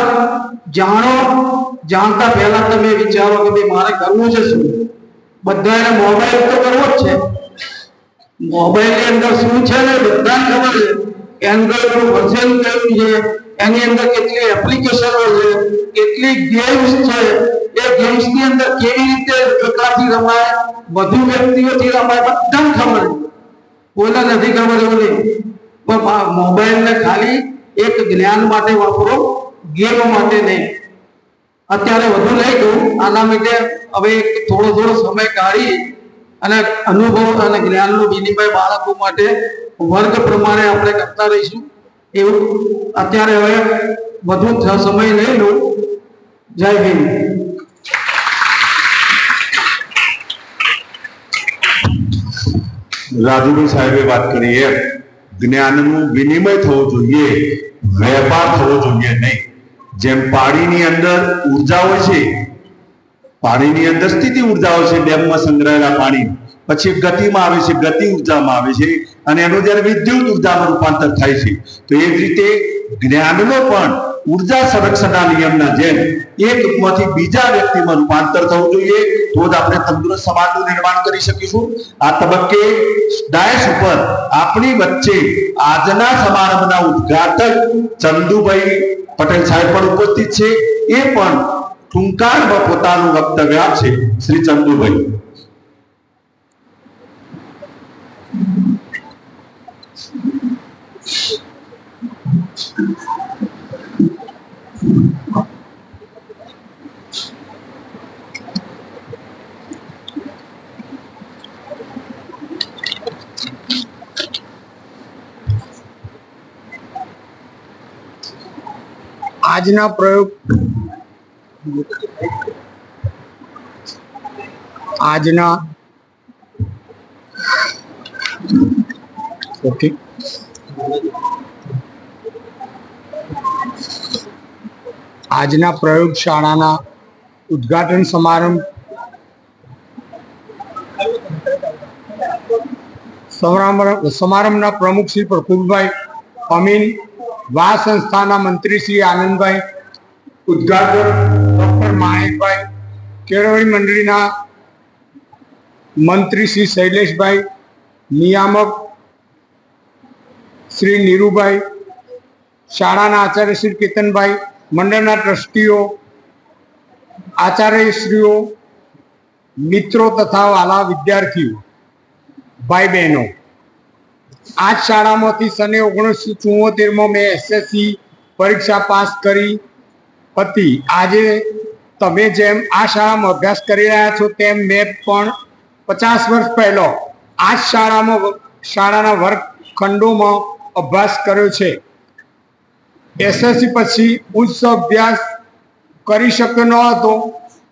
જાણતા પહેલા તમે વિચારો કે ભાઈ મારે કરવું છે શું. બધાને મોબાઈલ તો કરવો જ છે, મોબાઈલની અંદર શું છે ને બધાને ખબર છે. એન્ડ્રોઈડનું વર્ઝન કયું છે, એની અંદર કેટલી એપ્લિકેશનો છે, કેટલી ગેમ્સ છે, એ ગેમ્સની અંદર કેવી રીતે એકલાથી રમાય, વધુ વ્યક્તિઓથી રમાય, બધાને ખબર છે. કોઈને નથી ખબર એવું નહીં. પણ મોબાઈલને ખાલી એક જ્ઞાન માટે વાપરો, ગેમ માટે નહીં. અત્યારે વધુ નહીં કહું, આના માટે હવે થોડો સમય કાઢી અને અનુભવ અને જ્ઞાનનો વિનિમય બાળકો માટે વર્ગ પ્રમાણે આપણે કરતા રહીશું એવું અત્યારે હવે વધુ સમય લઈ લઉં. જય ભીમ. રાજુભાઈ સાહેબે વાત કરી એમ જ્ઞાનનું વિનિમય થવું જોઈએ, વેપાર થવો જોઈએ નહીં. જેમ પાણીની અંદર ઉર્જા હોય છે, પાણીની અંદર સ્થિતિ ઉર્જા હોય છે, ડેમમાં સંગ્રહાયેલા પાણી, પછી ગતિમાં આવે છે, ગતિ ઉર્જામાં આવે છે, અને એનું જ્યારે વિદ્યુત ઉર્જામાં રૂપાંતર થાય છે. તો એ જ રીતે જ્ઞાનનો પણ ઉર્જા સંરક્ષણના નિયમના જેમ એકમાંથી બીજા વ્યક્તિમાં રૂપાંતર થવું જોઈએ, તો જ આપણે તંદુરસ્ત સમાજનું નિર્માણ કરી શકીશું. આ તબક્કે ડાયસ ઉપર આપણી વચ્ચે આજના સમારંભના ઉદ્ઘાટક ચંદુભાઈ પટેલ સાહેબ પણ ઉપસ્થિત છે. એ પણ ટૂંકાણમાં પોતાનું વક્તવ્ય આપશે. શ્રી ચંદુભાઈ. આજના પ્રયોગ આજના પ્રયોગશાળાના ઉદ્ઘાટન સમારંભના પ્રમુખ શ્રી પ્રફુલભાઈ અમીન, વા સંસ્થાના મંત્રી શ્રી આનંદભાઈ, ઉદ્ઘાટક ડોક્ટર માણેકભાઈ, કેળવણી મંડળીના મંત્રી શ્રી શૈલેષભાઈ, નિયામક શ્રી નીરુભાઈ, શાળાના આચાર્ય શ્રી કેતનભાઈ, મંડળના ટ્રસ્ટીઓ, આચાર્યશ્રીઓ, મિત્રો તથા વાલા વિદ્યાર્થીઓ, ભાઈ બહેનો, આ જ શાળામાંથી સને 1974માં મેં એસએસસી પરીક્ષા પાસ કરી હતી. આજે તમે જેમ આ શાળામાં અભ્યાસ કરી રહ્યા છો તેમ મેં પણ 50 વર્ષ પહેલો આ જ શાળાના વર્ગખંડોમાં અભ્યાસ કર્યો છે. એસએસસી પછી ઉચ્ચ અભ્યાસ કરી શક્યો ન હતો,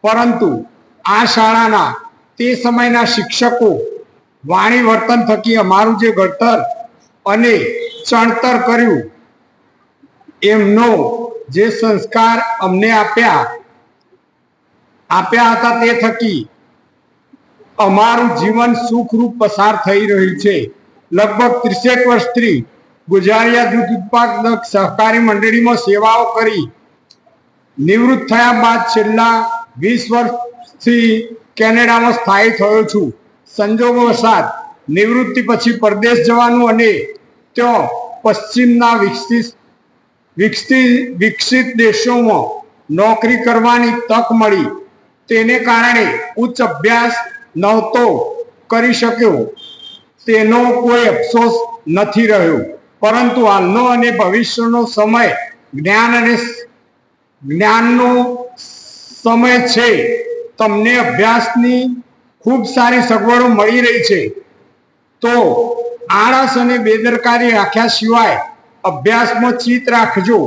પરંતુ આ શાળાના તે સમયના શિક્ષકો વાણી વર્તન થકી અમારું જે ઘડતર અને ચણતર કર્યું, એમનો જે સંસ્કાર અમને આપ્યા હતા તે થકી અમારું જીવન સુખરૂપ પસાર થઈ રહ્યું છે. લગભગ 30 વર્ષથી ગુજારિયા દૂધ ઉત્પાદક સહકારી મંડળીમાં સેવાઓ કરી નિવૃત્ત થયા બાદ છેલ્લા 20 વર્ષથી કેનેડામાં સ્થાયી થયો છું. સંજોગોવશાત નિવૃત્તિ પછી પરદેશ જવાનું અને ત્યાં પશ્ચિમના વિકસિત દેશોમાં નોકરી કરવાની તક મળી. તેને કારણે ઉચ્ચ અભ્યાસ નહોતો કરી શક્યો, તેનો કોઈ અફસોસ નથી રહ્યો, પરંતુ હાલનો અને ભવિષ્યનો સમય જ્ઞાનનો સમય છે. તમને અભ્યાસની ખૂબ સારી સગવડો મળી રહી છે, તો આળસ અને બેદરકારી રાખ્યા સિવાય અભ્યાસમાં ચિત્ત રાખજો.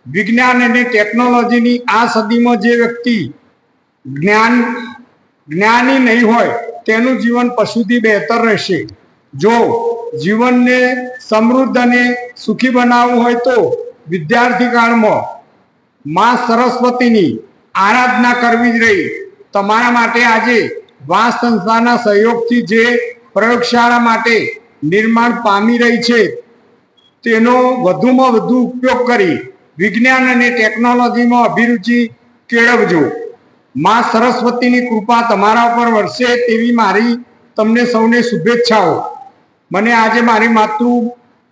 વિજ્ઞાન અને ટેકનોલોજીની આ સદીમાં જે વ્યક્તિ જ્ઞાની નહીં હોય તેનું જીવન પશુથી બહેતર રહેશે. જો જીવનને સમૃદ્ધ અને સુખી બનાવવું હોય તો વિદ્યાર્થી કાળમાં મા સરસ્વતીની આરાધના કરવી જ રહી. તમારા માટે આજે વા સંસ્થાના સહયોગથી જે પ્રયોગશાળા માટે નિર્માણ પામી રહી છે તેનો વધુમાં વધુ ઉપયોગ કરી વિજ્ઞાન અને ટેકનોલોજીમાં અભિરુચિ કેળવજો. મા સરસ્વતીની કૃપા તમારા ઉપર વરસે તેવી મારી તમને સૌને શુભેચ્છાઓ. મને આજે મારી માતૃ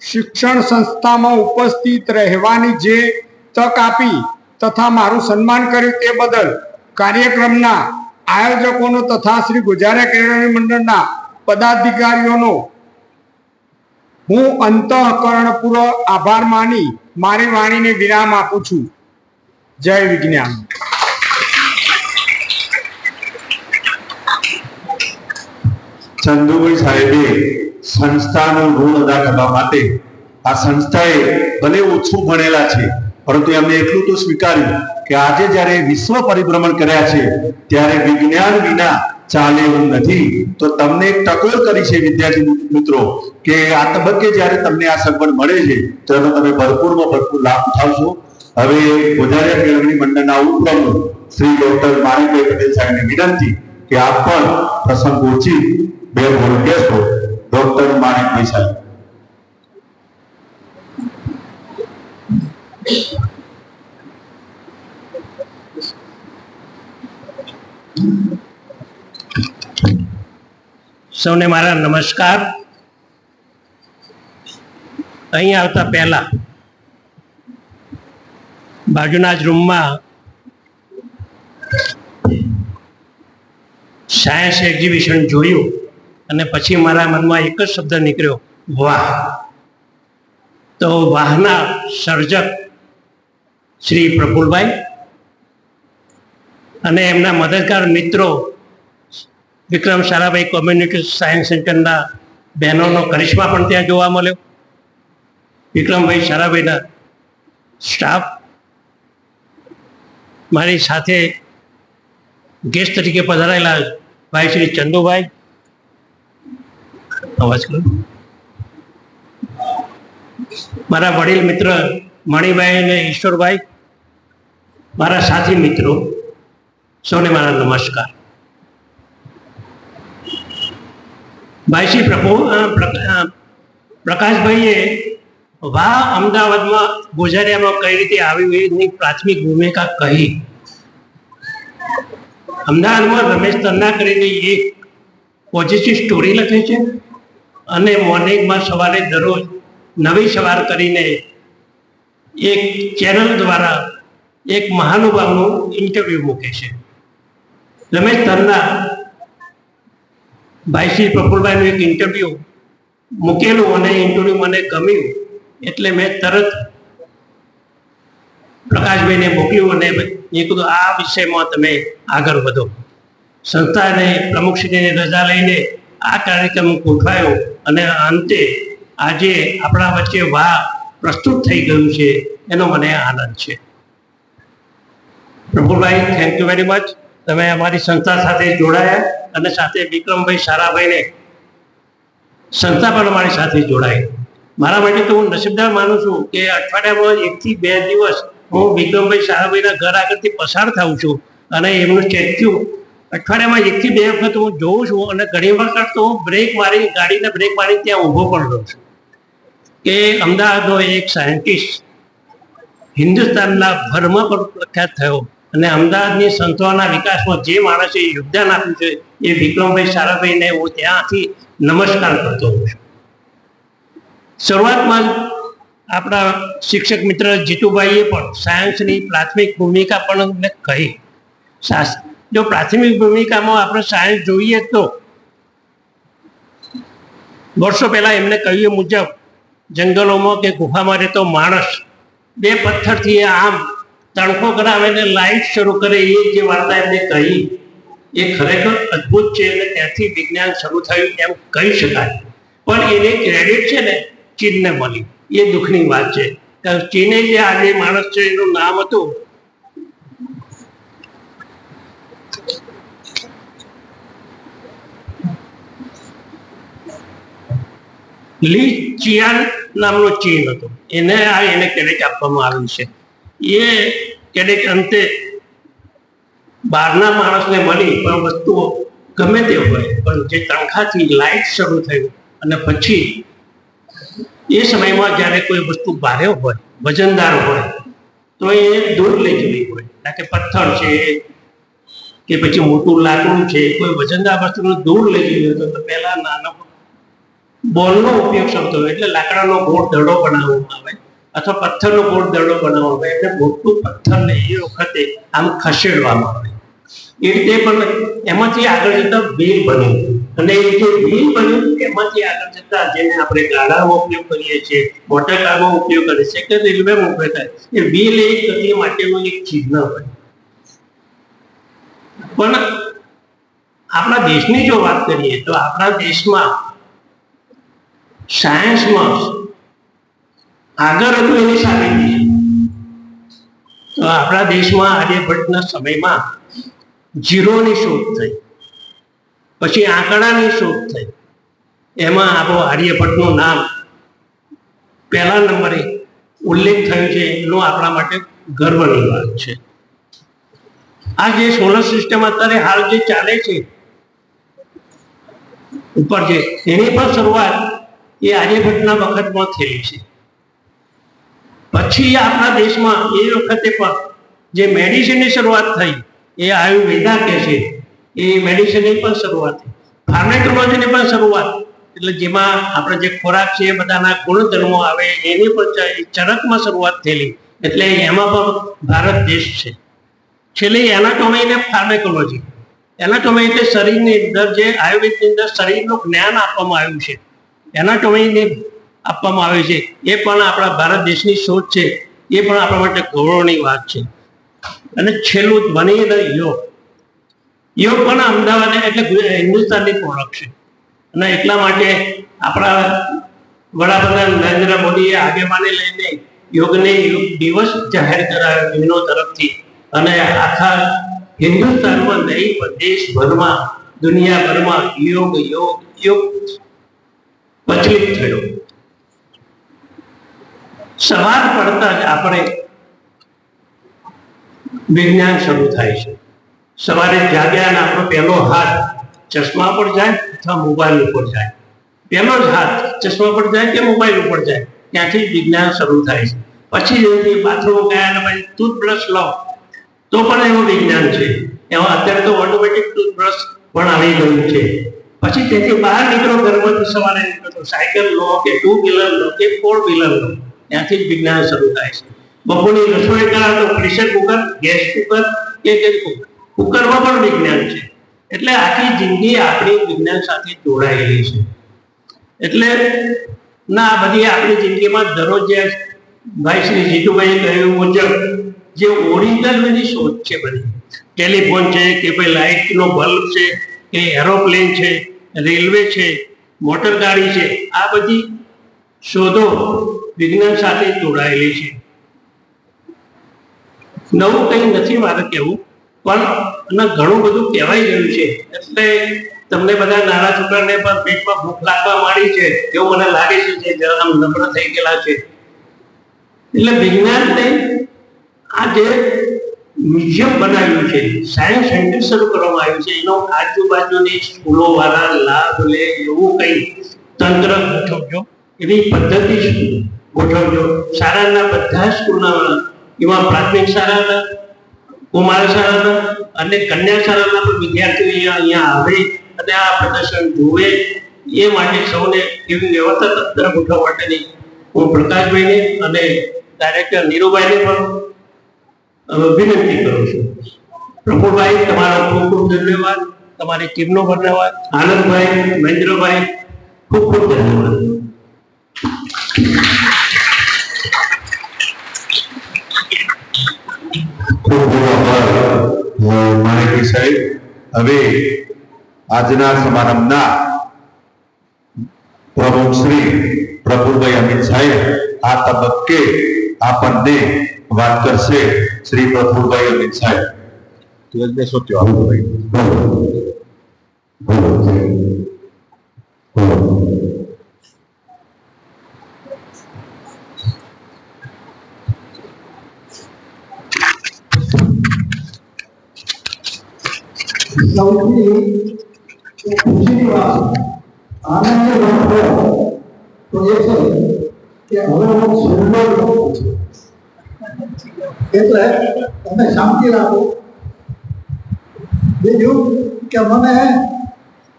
શિક્ષણ સંસ્થામાં ઉપસ્થિત રહેવાની જે તક આપી તથા મારું સન્માન કર્યું તે બદલ કાર્યક્રમના આયોજકોનો તથા શ્રી ગુજારિયા કેળવણી મંડળના પદાધિકારીઓનો હું અંતઃકરણપૂર્વક આભાર માની મારી વાણીને વિરામ આપું છું. જય વિજ્ઞાન. ચંદુભાઈ સાહેબે સંસ્થાનું ઋણ અદા કરવા માટે આ સંસ્થાએ ભલે ઓછું ભણેલા છે, પરંતુ એમને એટલું તો સ્વીકાર્યું કે આજે જ્યારે વિશ્વ પરિભ્રમણ કર્યા છે ત્યારે વિજ્ઞાન વિના ચાલે એવું નથી. તો તમને એક ટકોર કરી છે વિદ્યાર્થી મિત્રો કે આ તબક્કે જ્યારે તમને આ સગવડ મળે છે તેનો તમે ભરપૂરમાં ભરપૂર લાભ ઉઠાવશો. હવે ગોઝારિયા કેળવણી મંડળના ઉપપ્રમુખ શ્રી ડોક્ટર માણેકભાઈ પટેલ સાહેબને વિનંતી કે આપ પણ પ્રસંગ ઉચિત બે બોલ કહેશો. ડોક્ટર માણેકભાઈ સાહેબ. સૌને મારા નમસ્કાર. અહીં આવતા પહેલા બાજુના જ રૂમમાં સાયન્સ એક્ઝિબિશન જોયું અને પછી મારા મનમાં એક જ શબ્દ નીકળ્યો, વાહ. તો વાહના સર્જક શ્રી પ્રફુલભાઈ અને એમના મદદગાર મિત્રો વિક્રમ સારાભાઈ કોમ્યુનિટી સાયન્સ સેન્ટરના બહેનોનો કરિશ્મા પણ ત્યાં જોવા મળ્યો. વિક્રમભાઈ સારાભાઈના સ્ટાફ, મારી સાથે ગેસ્ટ તરીકે પધારેલા ભાઈ શ્રી ચંદુભાઈ, અવાજ કરો, મારા વડીલ મિત્ર મણિભાઈ અને ઈશ્વરભાઈ, મારા સાથી મિત્રો, સૌને મારા નમસ્કાર. ભાઈ શ્રી પ્રકાશભાઈએ વાહ અમદાવાદમાં ગોઝારિયામાં કઈ રીતે આવ્યું એની પ્રાથમિક ભૂમિકા કહી. અમદાવાદમાં રમેશ તન્ના કરીને એક પોઝિટિવ સ્ટોરી લખે છે અને મોર્નિંગમાં સવારે દરરોજ નવી સવાર કરીને એક ચેનલ દ્વારા એક મહાનુભાવનું ઇન્ટરવ્યૂ મૂકે છે. રમેશ તન્ના ભાઈ શ્રી પ્રફુલભાઈનું એક ઇન્ટરવ્યૂ મૂકેલું અને ઇન્ટરવ્યૂ મને ગમ્યું એટલે મેં તરત પ્રકાશભાઈને મોકલ્યું અને એ કીધું આ વિષયમાં તમે આગળ વધો. સંસ્થાને પ્રમુખશ્રીને રજા લઈને આ કાર્યક્રમ ગોઠવાયો અને અંતે આજે આપણા વચ્ચે વાહ પ્રસ્તુત થઈ ગયું છે એનો મને આનંદ છે. Prafulbhai, thank you very much. તમે અમારી સંસ્થા સાથે જોડાયા અને સાથે વિક્રમભાઈ સારાભાઈને સંસ્થા પણ અમારી સાથે જોડાઈ. મારા માટે તો હું નસીબદાર માનું છું કે અઠવાડિયામાં 1 થી 2 દિવસ હું વિક્રમભાઈ સારાભાઈના ઘર આગળથી પસાર થાઉં છું અને એમનું સ્ટેચ્યુ અઠવાડિયામાં 1 થી 2 વખત હું જોઉં છું અને ઘણી વખત તો હું ગાડીને બ્રેક મારી ત્યાં ઊભો પણ રહું છું કે અમદાવાદનો એક સાયન્ટિસ્ટ હિન્દુસ્તાનના ભરમાં પણ પ્રખ્યાત થયો અને અમદાવાદની સંસ્થાઓના વિકાસમાં જે માણસે યોગદાન આપ્યું છે એ વિક્રમભાઈ સારાભાઈને હું ત્યાંથી નમસ્કાર કરતો હોઉં છું. શરૂઆતમાં આપણા શિક્ષક મિત્ર જીતુભાઈએ પણ સાયન્સની પ્રાથમિક ભૂમિકા પણ કહી. જો પ્રાથમિક ભૂમિકામાં આપણે સાયન્સ જોઈએ તો વર્ષો પહેલા એમને કહ્યું મુજબ જંગલોમાં કે ગુફામાં રહેતો માણસ 2 પથ્થરથી આમ તણખો કરાવે ને લાઈટ શરૂ કરે, એ જે વાર્તા એમને કહી એ ખરેખર અદ્ભુત છે અને ત્યાંથી વિજ્ઞાન શરૂ થયું એમ કહી શકાય. પણ એને ક્રેડિટ છે ને ચીનને મળી, એ દુઃખની વાત છે. કારણ ચીને જે આજે માણસ છે એનું નામ હતું લી ચિયાન નામનો ચીન હતો, એને ક્રેડિટ આપવામાં આવ્યું છે. એ ક્રેડિટ અંતે બહારના માણસને મળી, પણ વસ્તુઓ ગમે તે હોય પણ જે તણખાથી લાઈટ શરૂ થયું અને પછી એ સમયમાં જ્યારે કોઈ વસ્તુ ભારે હોય, વજનદાર હોય તો એ દૂર લઈ જવી હોય. કારણ કે પથ્થર છે કે પછી મોટું લાકડું છે, કોઈ વજનદાર વસ્તુને દૂર લઈ જવી હોય તો પહેલા નાનો બોલનો ઉપયોગ થતો હોય, એટલે લાકડાનો ગોળ દડો બનાવવામાં આવે અથવા પથ્થરનો ગોળ દડો બનાવવામાં આવે એટલે મોટું પથ્થરને એ વખતે આમ ખસેડવામાં આવે. એ રીતે પણ એમાંથી આગળ જતા વ્હીલ બન્યું અને એ જે વ્હીલ બન્યું એમાંથી આગળ જતા જેને આપણે ગાડામાં ઉપયોગ કરીએ છીએ, મોટર કારમાં ઉપયોગ કરીએ છીએ કે રેલવેમાં ઉપયોગ થાય, એ વ્હીલ એક ગતિ માટેનું એક ચિહ્ન હોય. પણ આપણા દેશની જો વાત કરીએ તો આપણા દેશમાં સાયન્સમાં આગળ હતું એની સાબિતી તો આપણા દેશમાં આર્યભટ્ટના સમયમાં જીરોની શોધ થઈ, પછી આંકડાની શોધ થઈ, એમાં આપણો આર્યભટ્ટનું નામ પહેલા નંબરે ઉલ્લેખ થયો છે. એનો આપણા માટે ગર્વની વાત છે. આ જે સોલર સિસ્ટમ અત્યારે હાલ જે ચાલે છે ઉપર છે, એની પણ શરૂઆત એ આર્યભટ્ટના વખતમાં થયેલી છે. પછી આપણા દેશમાં એ વખતે પણ જે મેડિસિનની શરૂઆત થઈ એ આયુર્વેદા કે છે, એ મેડિસિનની પણ શરૂઆત થઈ. ફાર્મેકોલોજીની પણ શરૂઆત, એટલે જેમાં આપણે જે ખોરાક છે એ બધાના ગુણધર્મો આવે એની પણ ચરકમાં શરૂઆત થયેલી, એટલે એમાં પણ ભારત દેશ છે. છેલ્લે એનાટોમી ને ફાર્મેકોલોજી, એનાટોમી એટલે શરીરની અંદર જે આયુર્વેદની અંદર શરીરનું જ્ઞાન આપવામાં આવ્યું છે, એનાટોમીને આપવામાં આવે છે, એ પણ આપણા ભારત દેશની શોધ છે. એ પણ આપણા માટે ગૌરવની વાત છે. અને છેલ્લું ધ્વનિ અને યોગ, યોગ પણ અમદાવાદ એટલે હિન્દુસ્તાનની પ્રોડક્ટ છે. અને એટલા માટે આપણા વડાપ્રધાન નરેન્દ્ર મોદીએ આગેવાની લઈને યોગને યોગ દિવસ જાહેર કરાયો એમનો તરફથી, અને આખા હિન્દુસ્તાનમાં નહીં પણ દેશભરમાં દુનિયાભરમાં યોગ યોગ યોગ પ્રચલિત થયો. સવાર પડતા જ આપણે વિજ્ઞાન શરૂ થાય છે. સવારે જાગ્યા અને આપણો પહેલો હાથ ચશ્મા પર જાય અથવા મોબાઈલ ઉપર જાય, પહેલો જ હાથ ચશ્મા પર જાય કે મોબાઈલ ઉપર જાય, ત્યાંથી વિજ્ઞાન શરૂ થાય છે. પછી બાથરૂમ ગયા અને પછી ટૂથબ્રશ લો તો પણ એવું વિજ્ઞાન છે. એમાં અત્યારે તો ઓટોમેટિક ટૂથબ્રશ પણ આવી ગયું છે. પછી તેથી બહાર નીકળો, ઘરમાંથી સવારે નીકળો, સાયકલ લો કે 2 વ્હીલર લો કે 4 વ્હીલર લો, ત્યાંથી જ વિજ્ઞાન શરૂ થાય છે. બપોરની રસોઈ કરા તો પ્રેશર કુકર, ગેસ કુકર કે કુકરમાં પણ વિજ્ઞાન છે. એટલે આખી જિંદગી આપણી વિજ્ઞાન સાથે જોડાયેલી છે. એટલે ના બધી આપણી જિંદગીમાં દરરોજ જે ભાઈ શ્રી જીતુભાઈ કહ્યું મુજબ જે ઓરિજિનલ બધી શોધ છે, બધી ટેલિફોન છે કે ભાઈ લાઇટનો બલ્બ છે કે એરોપ્લેન છે, રેલવે છે, મોટર ગાડી છે, આ બધી શોધો વિજ્ઞાન સાથે જોડાયેલી છે. નવું કંઈ નથી મારે કહેવું, પણ ઘણું બધું કહેવાય ગયું છે. એટલે તમને બધા નાના છોકરાને પણ પેટમાં ભૂખ લાગવા માંડી છે એવું મને લાગે છે, જે જરા નમ્ર થઈ ગયેલા છે. એટલે વિજ્ઞાનને આ જે મ્યુઝિયમ બનાવ્યું છે, સાયન્સ સેન્ટર શરૂ કરવામાં આવ્યું છે, એનો આજુબાજુની સ્કૂલો વાળા લાભ લે એવું કંઈ તંત્ર ગોઠવજો, એવી પદ્ધતિ ગોઠવજો. શાળાના બધા સ્કૂલના, એમાં પ્રાથમિક શાળાના, કુમાર શાળાના અને કન્યા શાળાના પણ વિદ્યાર્થીઓ અહીંયા આવે અને આ પ્રદર્શન જુએ, એ માટે સૌને એવી વ્યવસ્થા તંત્ર ગોઠવવા માટેની હું પ્રકાશભાઈને અને ડાયરેક્ટર નીરુભાઈને પણ વિનંતી કરું છું. પ્રફુલભાઈ, તમારો ખૂબ ખૂબ ધન્યવાદ. તમારી ટીમનો ધન્યવાદ. આનંદભાઈ, મહેન્દ્રભાઈ, ખૂબ ખૂબ ધન્યવાદ. માણેકી સાહેબ, હવે આજના સમારંભના પ્રમુખ શ્રી પ્રફુલભાઈ અમિત સાહેબ આ તબક્કે આપણને વાત કરશે. શ્રી પ્રફુલભાઈ અમિત સાહેબ. સૌથી ખુશીની વાત, આનંદની વાત હોય તો એ છે કે હવે હું છેલ્લો લોકો છું, એટલે તમે શાંતિ રાખો. બીજું કે મને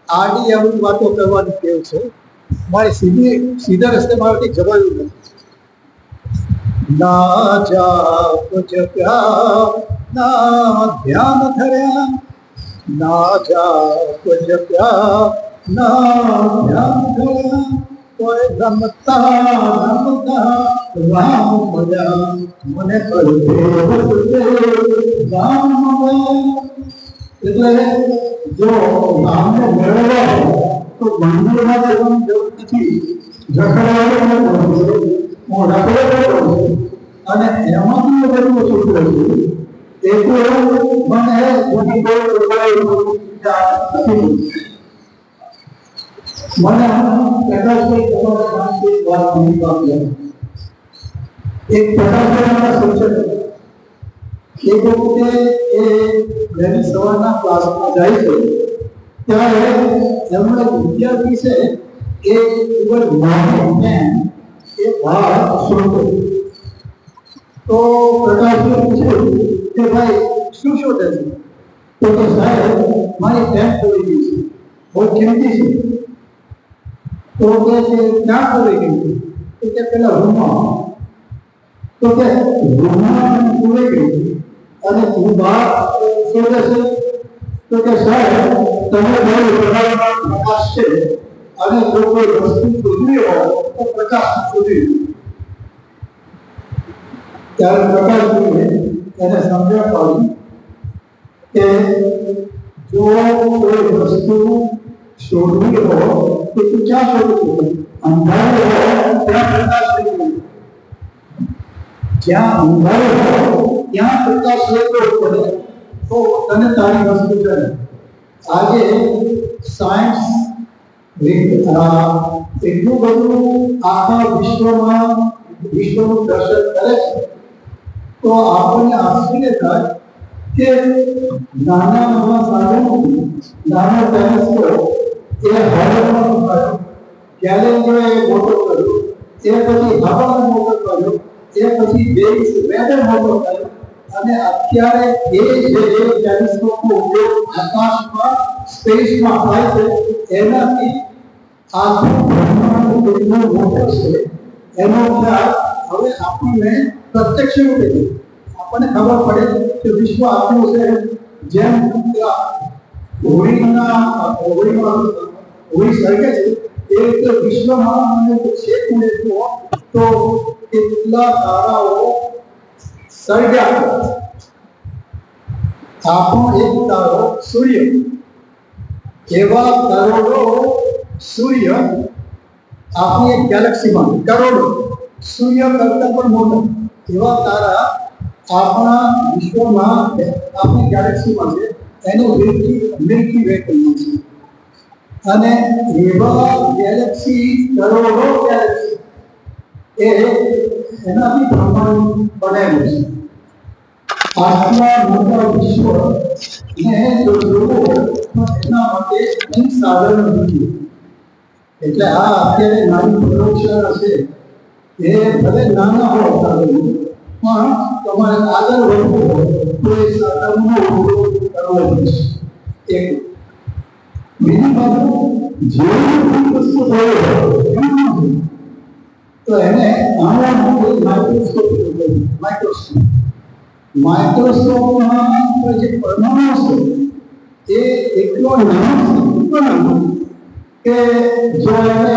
આડી આવી વાતો કરવાની ટેવ છે, મારે સીધા રસ્તે મારાથી જવાયું નથી. ના જાપ જપ્યા ના ધ્યાન ધર્યા, ના જાપ જપ્યા ના ધ્યાન ધર્યા, કોઈ રમતા રમતા રામ મળ્યા, મને રામ મળ્યા. એટલે જો રામને મેળવવા તો મંદિરમાં જવાની જરૂર નથી. રખડવાનું પણ છે, હું રખડે પણ છું અને એમાંથી બધું છૂટું છું. એ તો મને મોટી કોઈ નથી. મને પ્રકાશભાઈ તમારા પાસે વાત નહીં પામી. એક પ્રકાશભાઈના શિક્ષક એ વખતે એ વહેલી સવારના ક્લાસમાં જાય છે ત્યારે એમનો વિદ્યાર્થી છે એ ખૂબ જ માને એ વાત શોધો. તો પ્રકાશભાઈ પૂછ્યું કે ભાઈ શું શોધે છે? તો કે સાહેબ મારી પેન ખોઈ ગઈ છે, બહુ કિંમતી છે. તો કે ક્યાં ખોઈ ગઈ? તો કે પેલા રૂમમાં. તો કે રૂમમાં ખોઈ ગઈ અને તું બહાર શોધે છે? તો કે સાહેબ તમે બહુ પ્રકારના પ્રકાશ છે અને જો કોઈ વસ્તુ શોધવી હોય તો પ્રકાશ શોધવી. ત્યારે પ્રકાશજીએ એને સમજણ પાડી કે જો કોઈ વસ્તુ શોધવી હોય તો તું ક્યાં શોધવું? અંધારું હોય ત્યાં પ્રકાશ શોધવું. જ્યાં અંધારું હોય ત્યાં પ્રકાશ શોધવો પડે તો તને તારી વસ્તુ કરે. આજે સાયન્સ એટલું બધું આખા વિશ્વનું દર્શન કરે છે તો આપણને આશ્ચર્ય થાય કે નાના સાધનો, નાનો ટેલિસ્કોપ એ હવામાં મૂકાયો, ગેલેલિયોએ મોટો કર્યો, એ પછી હવાને મોટો કર્યો, એ પછી બેઝ વેધર મોટો કર્યો અને અત્યારે એ જે ટેલિસ્કોપનો ઉપયોગ આકાશમાં સ્પેસમાં થાય છે એનાથી આખું બ્રહ્માંડ કેટલું મોટું છે એનો ખ્યાલ હવે આપણને પ્રત્યક્ષ રૂપે આપણને ખબર પડે કે વિશ્વ આટલું છે. જેમ હોળી સર્ગે છે એ રીતે વિશ્વમાં મને છેક મળે તો કેટલા તારાઓ સર્ગ્યા. આપણો એક તારો સૂર્ય, એવા કરોડો સૂર્ય આપણી એક ગેલેક્સીમાં, કરોડો સૂર્ય કરતા પણ મોટા એવા તારા આપણા વિશ્વમાં આપણી ગેલેક્સીમાં છે. એનું મિલ્કી વે કહીએ છીએ. અને એવા ગેલેક્સી, કરોડો ગેલેક્સી એ એનાથી બ્રહ્માંડ બનેલું છે. આટલા મોટા વિશ્વ ને જો જોવો તો એના માટે કંઈ સાધન નથી. એટલે આ અત્યારે નાની પ્રયોગશાળા છે એ ભલે નાના હોય સાધનો પણ તમારે આગળ વધવું હોય તો એ સાધનનો ઉપયોગ કરવો પડશે. એક બીજી બાજુ જેવી વસ્તુ હોય તો એને આમાં માઇક્રોસ્કોપમાં જે પરમાણુ છે એ એટલો નાનો કે જો એને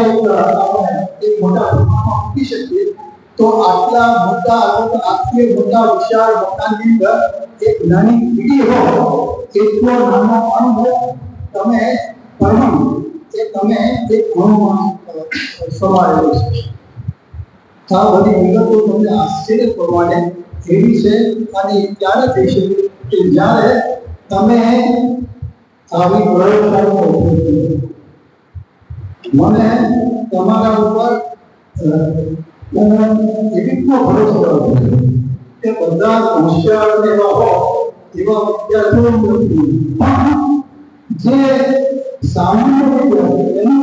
એક મોટા પ્રમાણમાં મૂકી શકીએ તો આટલા મોટા વિશાળ મકાનની અંદર એક નાની કીડી હોય એટલો નાનો અણુ તમે પરમાણુ એ તમે એક અણુમાં સમાયેલો છે. આ બધી વિગતો તમને આશ્ચર્ય પ્રમાણે એવી છે અને ત્યારે થઈ શકે કે જ્યારે તમે આવી પ્રયોગશાળાનો ઉપયોગ કરો. મને તમારા ઉપર એવી રીતનો ભરોસો રહ્યો કે બધા હોશિયાર એવા હોય એવા વિદ્યાર્થીઓ નથી જે સામાન્ય વિદ્યાર્થી એનું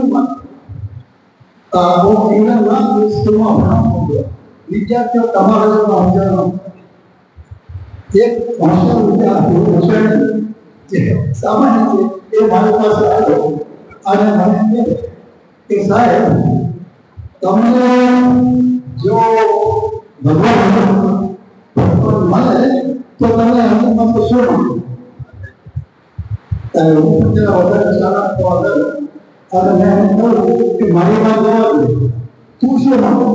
વિદ્યાર્થીઓ તમારા જેવા સમજાવવાનો એક હોશિયાર વિદ્યાર્થી સામાન્ય છે એ મારી પાસે આવ્યો અને મને કહે કે સાહેબ તમને જો ભગવાન મળે તો તમે હકીકતમાં શું મળે? ત્યારે હું જરા વધારે સારા તો આગળ અને મેં એમ કહ્યું કે મારી વાત જવા દે, તું શું માનો?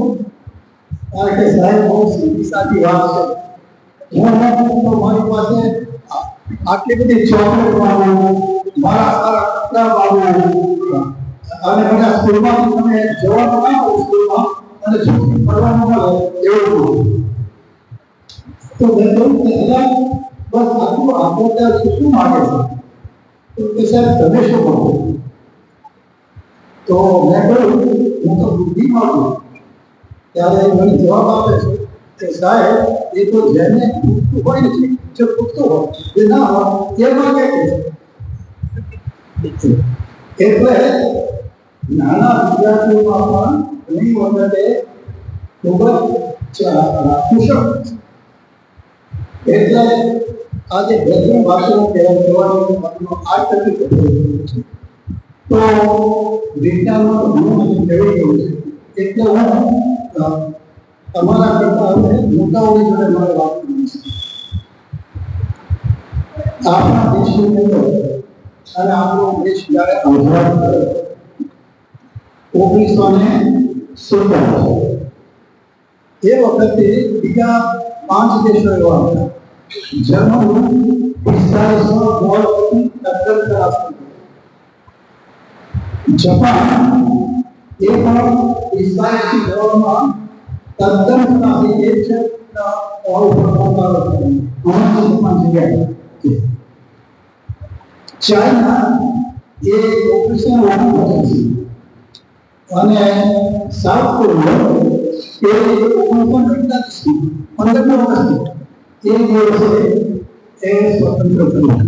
કારણ કે સાહેબ બહુ સીધી સાદી વાત છે. હું તો મારી પાસે આટલી બધી ચોકલેટ માગું, મારા સારા કપડા માગું અને મને આ સ્કૂલમાં તમે જવાનું ના હોય સ્કૂલમાં અને છૂટી પડવાનું મળે એવું તો મેં કહ્યું કે અહીંયા બસ આટલું આપણે શું માગે છે તો કે સાહેબ તમે શું માગો તો મેં કહ્યું હું તો બુદ્ધિ માગું ત્યારે મને જવાબ આપે છે કે સાહેબ એ તો જેને પૂછતું હોય ને જે પૂછતું હોય જે ના હોય એ માગે છે એટલે નાના વિદ્યાર્થીઓમાં પણ ઘણી વખતે ખૂબ જ કુશળ એટલે આજે બધી ભાષાઓ કહેવાની આ તકલીફ છે તો વિજ્ઞાનમાં ઘણું બધું કેવી ગયું છે એટલે હું તમારા કરતા હવે મોટાઓની જોડે મારે વાત કરવી છે આપણા દેશની અંદર અને આપણો દેશ જ્યારે આઝાદ થયો 1947 એ વખતે બીજા 5 દેશો એવા હતા જેમનું 4500 ગોળ ટક્કર કરાશે જાપાન એ પણ 45 ગોળમાં તદ્દન સારી એક છે ઓલ પ્રમાણમાં ઘણા જગ્યાએ ચાઇના એ ઓપરેશન અને સાઉથ કોરિયા એ 1948 એ દિવસે એ સ્વતંત્ર થયું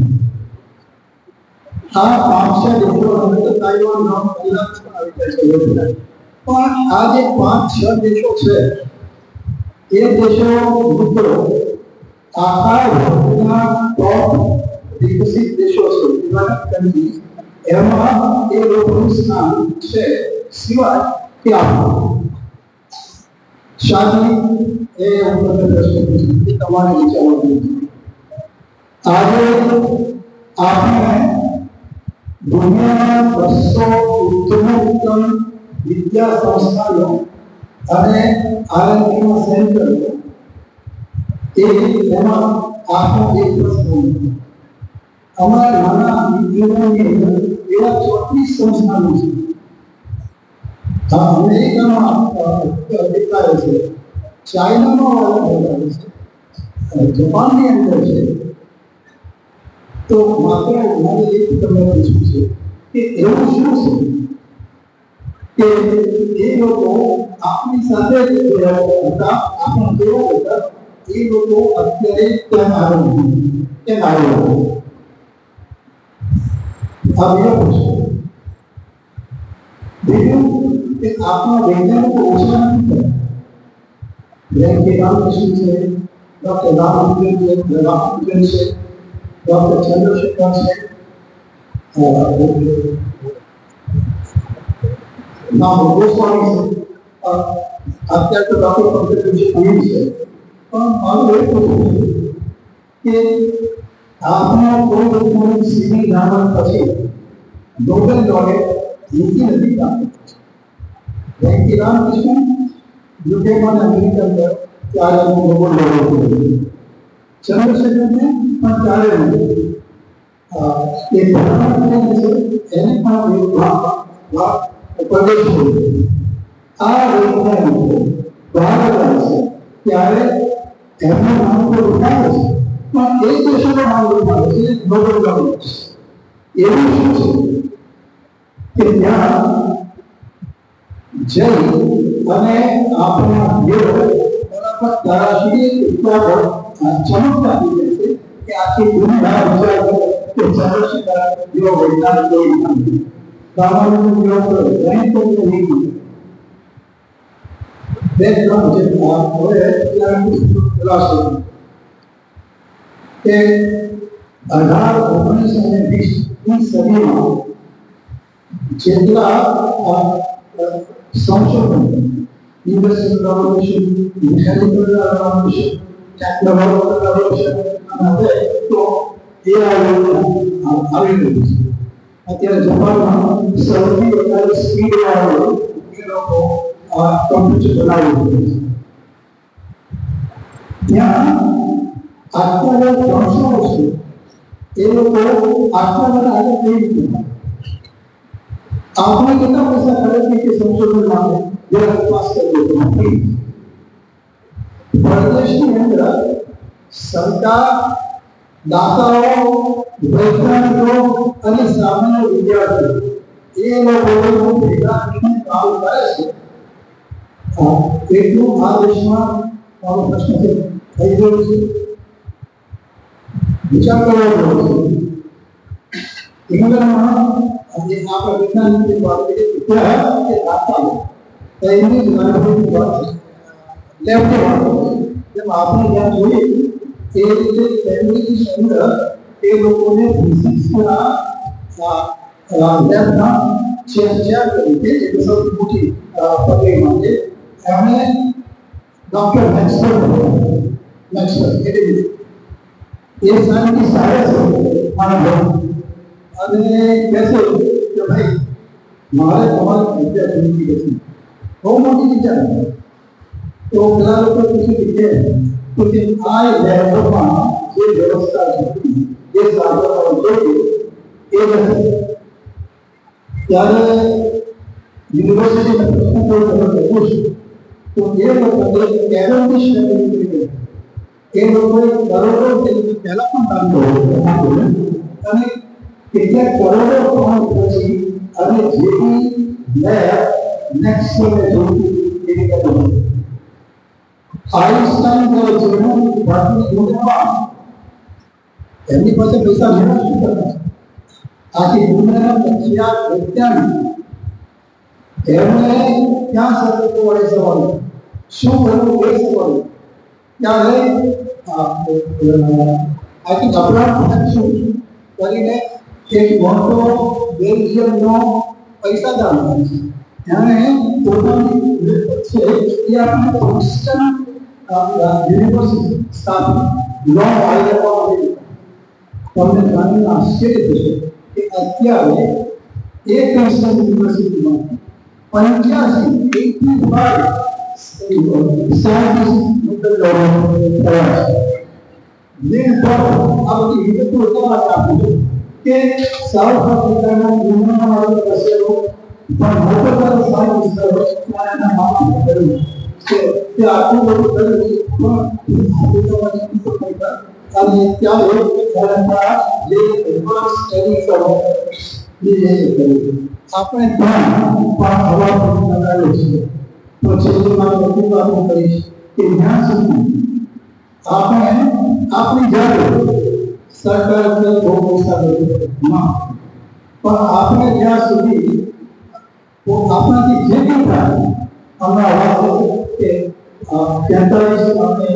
આ 5 દેશો હવે તાઇવાન નામ અલગ આવી જાય છે પણ આ જે 5-6 દેશો છે એ દેશો મિત્રો આખા વર્લ્ડના ટોપ વિકસિત દેશો છે ડેવલપ્ડ કન્ટ્રીઝ એમાં એ લોકોનું સ્થાન છે સિવાય કે આપણું શાદી એ તમને પ્રશ્ન પૂછું તમારે વિચારવાનું આજે આપણે દુનિયાના 200 ઉત્તમ વિદ્યા સંસ્થાનો અને આરએનડીના સેન્ટર એમાં આપણો એક પ્રશ્ન અમારા નાના યુનિવર્સિટીની અંદર એવા 34 સંસ્થાનો છે અમેરિકામાં દેખાય છે ચાઇનામાં છે જાપાનની અંદર છે તો માત્ર મારે એક તમને પૂછવું છે કે એવું શું છે કે એ લોકો આપણી સાથે હતા આપણા કેવો હતા એ લોકો અત્યારે કેમ આવ્યા આ બીજો પ્રશ્ન બીજું કે આપણા વૈજ્ઞાનિકો ઓછા નથી જેમ કે રામકૃષ્ણ છે ડોક્ટર રામકૃષ્ણ છે ડોક્ટર ચંદ્રશેખર છે નામ ગોસ્વામી છે અત્યારે તો ડોક્ટર પંકજ અમીર છે પણ મારું એ પૂછવું કે આપણા કોઈ વૈજ્ઞાનિક સીવી રામન પછી નોબેલ લોરેટ નીતિ નથી પ્રાપ્ત જેમ કે રામકૃષ્ણ યુકેમાં અમેરિકન ત્યારે નોબેલ લોરેટ ચંદ્રશેખરને પણ ત્યારે એ એને પણ પ્રદેશ આ વૈજ્ઞાનિકો ભારત છે ત્યારે એમનું નામ તો ઉઠાવે છે પણ એ દેશોનું નામ ઉઠાવે છે નોબેલ લોરેટ એવું શું છે કે ત્યાં જઈ અને આપણા દેવ બરાબર તારાશીએ ઉપર ચમકતા થઈ છે કે આખી દુનિયા વિચાર કે ચંદ્રશેખર જેવો વૈજ્ઞાનિક કોઈ નથી રામાનુજન જેવો ગણિત નહીં બે ત્રણ જે હવે ખુલાસો કે 18, 19 અને 20ની સદીમાં જેટલા સંશોધન industrial revolution mechanical revolution technological revolution અને હવે તો AI આવી ગયું છે અત્યારે જાપાનમાં સૌથી વધારે સ્પીડ વાળો એ લોકો કમ્પ્યુટર બનાવી રહ્યું છે ત્યાં આટલા બધા 300 વર્ષ એ લોકો આટલા બધા આગળ કેવી રીતે આપણે કેટલા પૈસા ખર્ચીએ કે સંશોધન માટે જરા તપાસ કરી લો નથી. પ્રદેશની અંદર સરકાર, દાતાઓ, વૈજ્ઞાનિકો અને સામાન્ય વિદ્યાર્થીઓ એ લોકો ભેગા થઈને કામ કરે છે. એટલું આ દેશમાં મારો પ્રશ્ન છે થઈ ગયો છે. વિચાર કરવો જોઈએ. ઇંગ્લેન્ડમાં આજે આપણે વિજ્ઞાનની વાત કરીએ ઇતિહાસ કે દાતાઓ એની જ નાની વાત છે. લેફ્ટ વાત જેમ આપણે જ્યાં જોઈએ એ રીતે કેમ્બ્રિજની અંદર એ લોકોને ફિઝિક્સના લેબના ચેર તરીકે જે સૌથી મોટી પદવીમાં છે એમણે ડોક્ટર મેક્સવેલ એટલે એ સાયન્ટિસ્ટ આવે છે મારા અને કહે છે કે ભાઈ મારે તમારી વિદ્યા જોઈતી હતી, બહુ મોટી વિદ્યા. તો પેલા લોકો પૂછ્યું કે આ લેબમાં જે વ્યવસ્થા હતી જે સાધનો જોઈએ એ નથી. ત્યારે યુનિવર્સિટીના પ્રશ્નો કોઈ તમે લખું છું તો એ લોકોએ કેવેન્ડિશ એ લોકોએ કરોડો પહેલા પણ કામ કર્યું અને કેટલાક કરોડો પણ પછી અને જેવી લેબ નેક્સ્ટ જોઈતી એવી કરવું. આઈન્સ્ટાઈન જેવું ભારતની દુનિયામાં એમની પાસે પૈસા લેવા શું કરતા આખી દુનિયાના પ્રખ્યાત વૈજ્ઞાનિક એમણે ક્યાં સતત વડે સવાલ શું કરવું એ સવાલ ત્યારે આખી ગભરાટ શું કરીને એક મોટો બેલ્જિયમનો પૈસાદાર છે એણે પોતાની છે એ આપણે પ્રિન્સ્ટન યુનિવર્સિટી સ્થાપી લોંગ આઇલેન્ડમાં તમને જાણીને આશ્ચર્ય થશે કે અત્યારે એ પ્રિન્સ્ટન યુનિવર્સિટીમાં 85 સાયન્ટિસ્ટ થયા છે. આ બધી વિગતો એટલા માટે આપું છું કે સાઉથ આફ્રિકાના યુનિવર્સિટીમાં વસેલો પણ મોટો સાયન્ટિસ્ટ એના માપી કર્યું કે આટલું બધું કર્યું અને ત્યારે જે એડવાન્સ સ્ટડી કરો આપણે ત્યાં પણ હવા લગાવ્યો છે. તો છેલ્લી મારી એટલી વાત હું કહીશ કે જ્યાં સુધી આપણે આપણી જાતે સરકાર બહુ પૈસા પણ આપણે જ્યાં સુધી આપણાથી જે કંઈ થાય હમણાં વાત કે 43 આપણે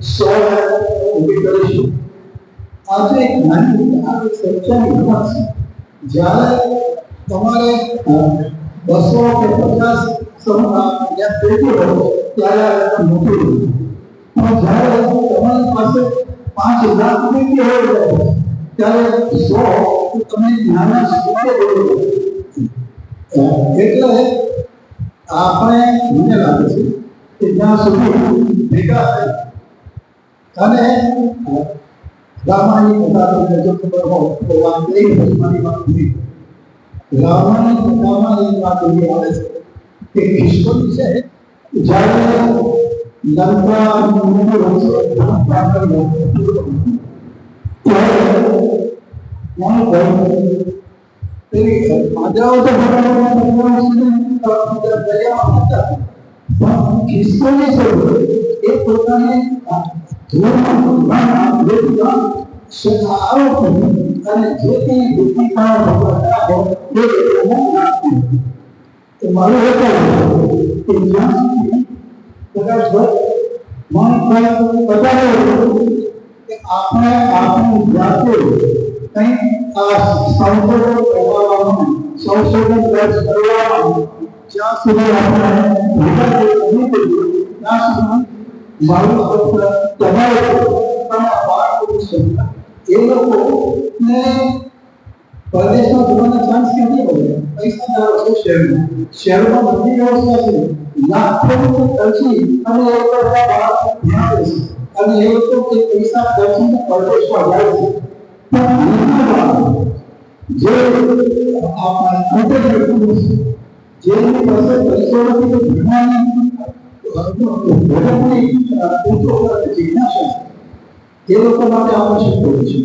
100 ઊભી કરીશું. આજે એક નાની ચર્ચાની રમત છે. જ્યારે તમારે 200 કે 50 જ્યાં પેટી હોય ત્યારે મોટી હોય પણ જ્યારે તમારી પાસે 5 લાખ પેટી હોય ત્યારે 100 તમે નાના સ્કૂલે એટલે આપણે મને લાગે છે કે જ્યાં સુધી ભેગા થાય અને રામાયણની કથા તમને જો ખબર હોય તો વાત લઈ મારી વાત નથી. રામાયણની કથામાં એક વાત એવી આવે છે કે કૃષ્ણ છે જ્યારે લંકા માજાઓ તો દરિયામાં હતા પણ કૃષ્ણની શરૂ એ પોતાને અને જે કંઈ બુદ્ધિ મારું એ કે જ્યાં સુધી કદાચ કે આપણે આપણી જાતે કંઈક આ સંશોધન કરવામાં જ્યાં સુધી આપણે ત્યાં સુધી મારું તમારે એ લોકોને પરદેશમાં જવાનો ચાન્સ ક્યાંથી મળે? પૈસાદારો છે શહેરમાં બધી વ્યવસ્થા છે. લાખો રૂપિયા ખર્ચી અને એ લોકો બહાર ભણાવે છે અને એ લોકો પૈસા ખર્ચીને પરદેશમાં જાય છે. પણ જે આપણા આંતરિક પુરુષ જેની પાસે પૈસો નથી તો ભગવાનની જિજ્ઞાસા એ લોકો માટે આવશ્યક હોય છે.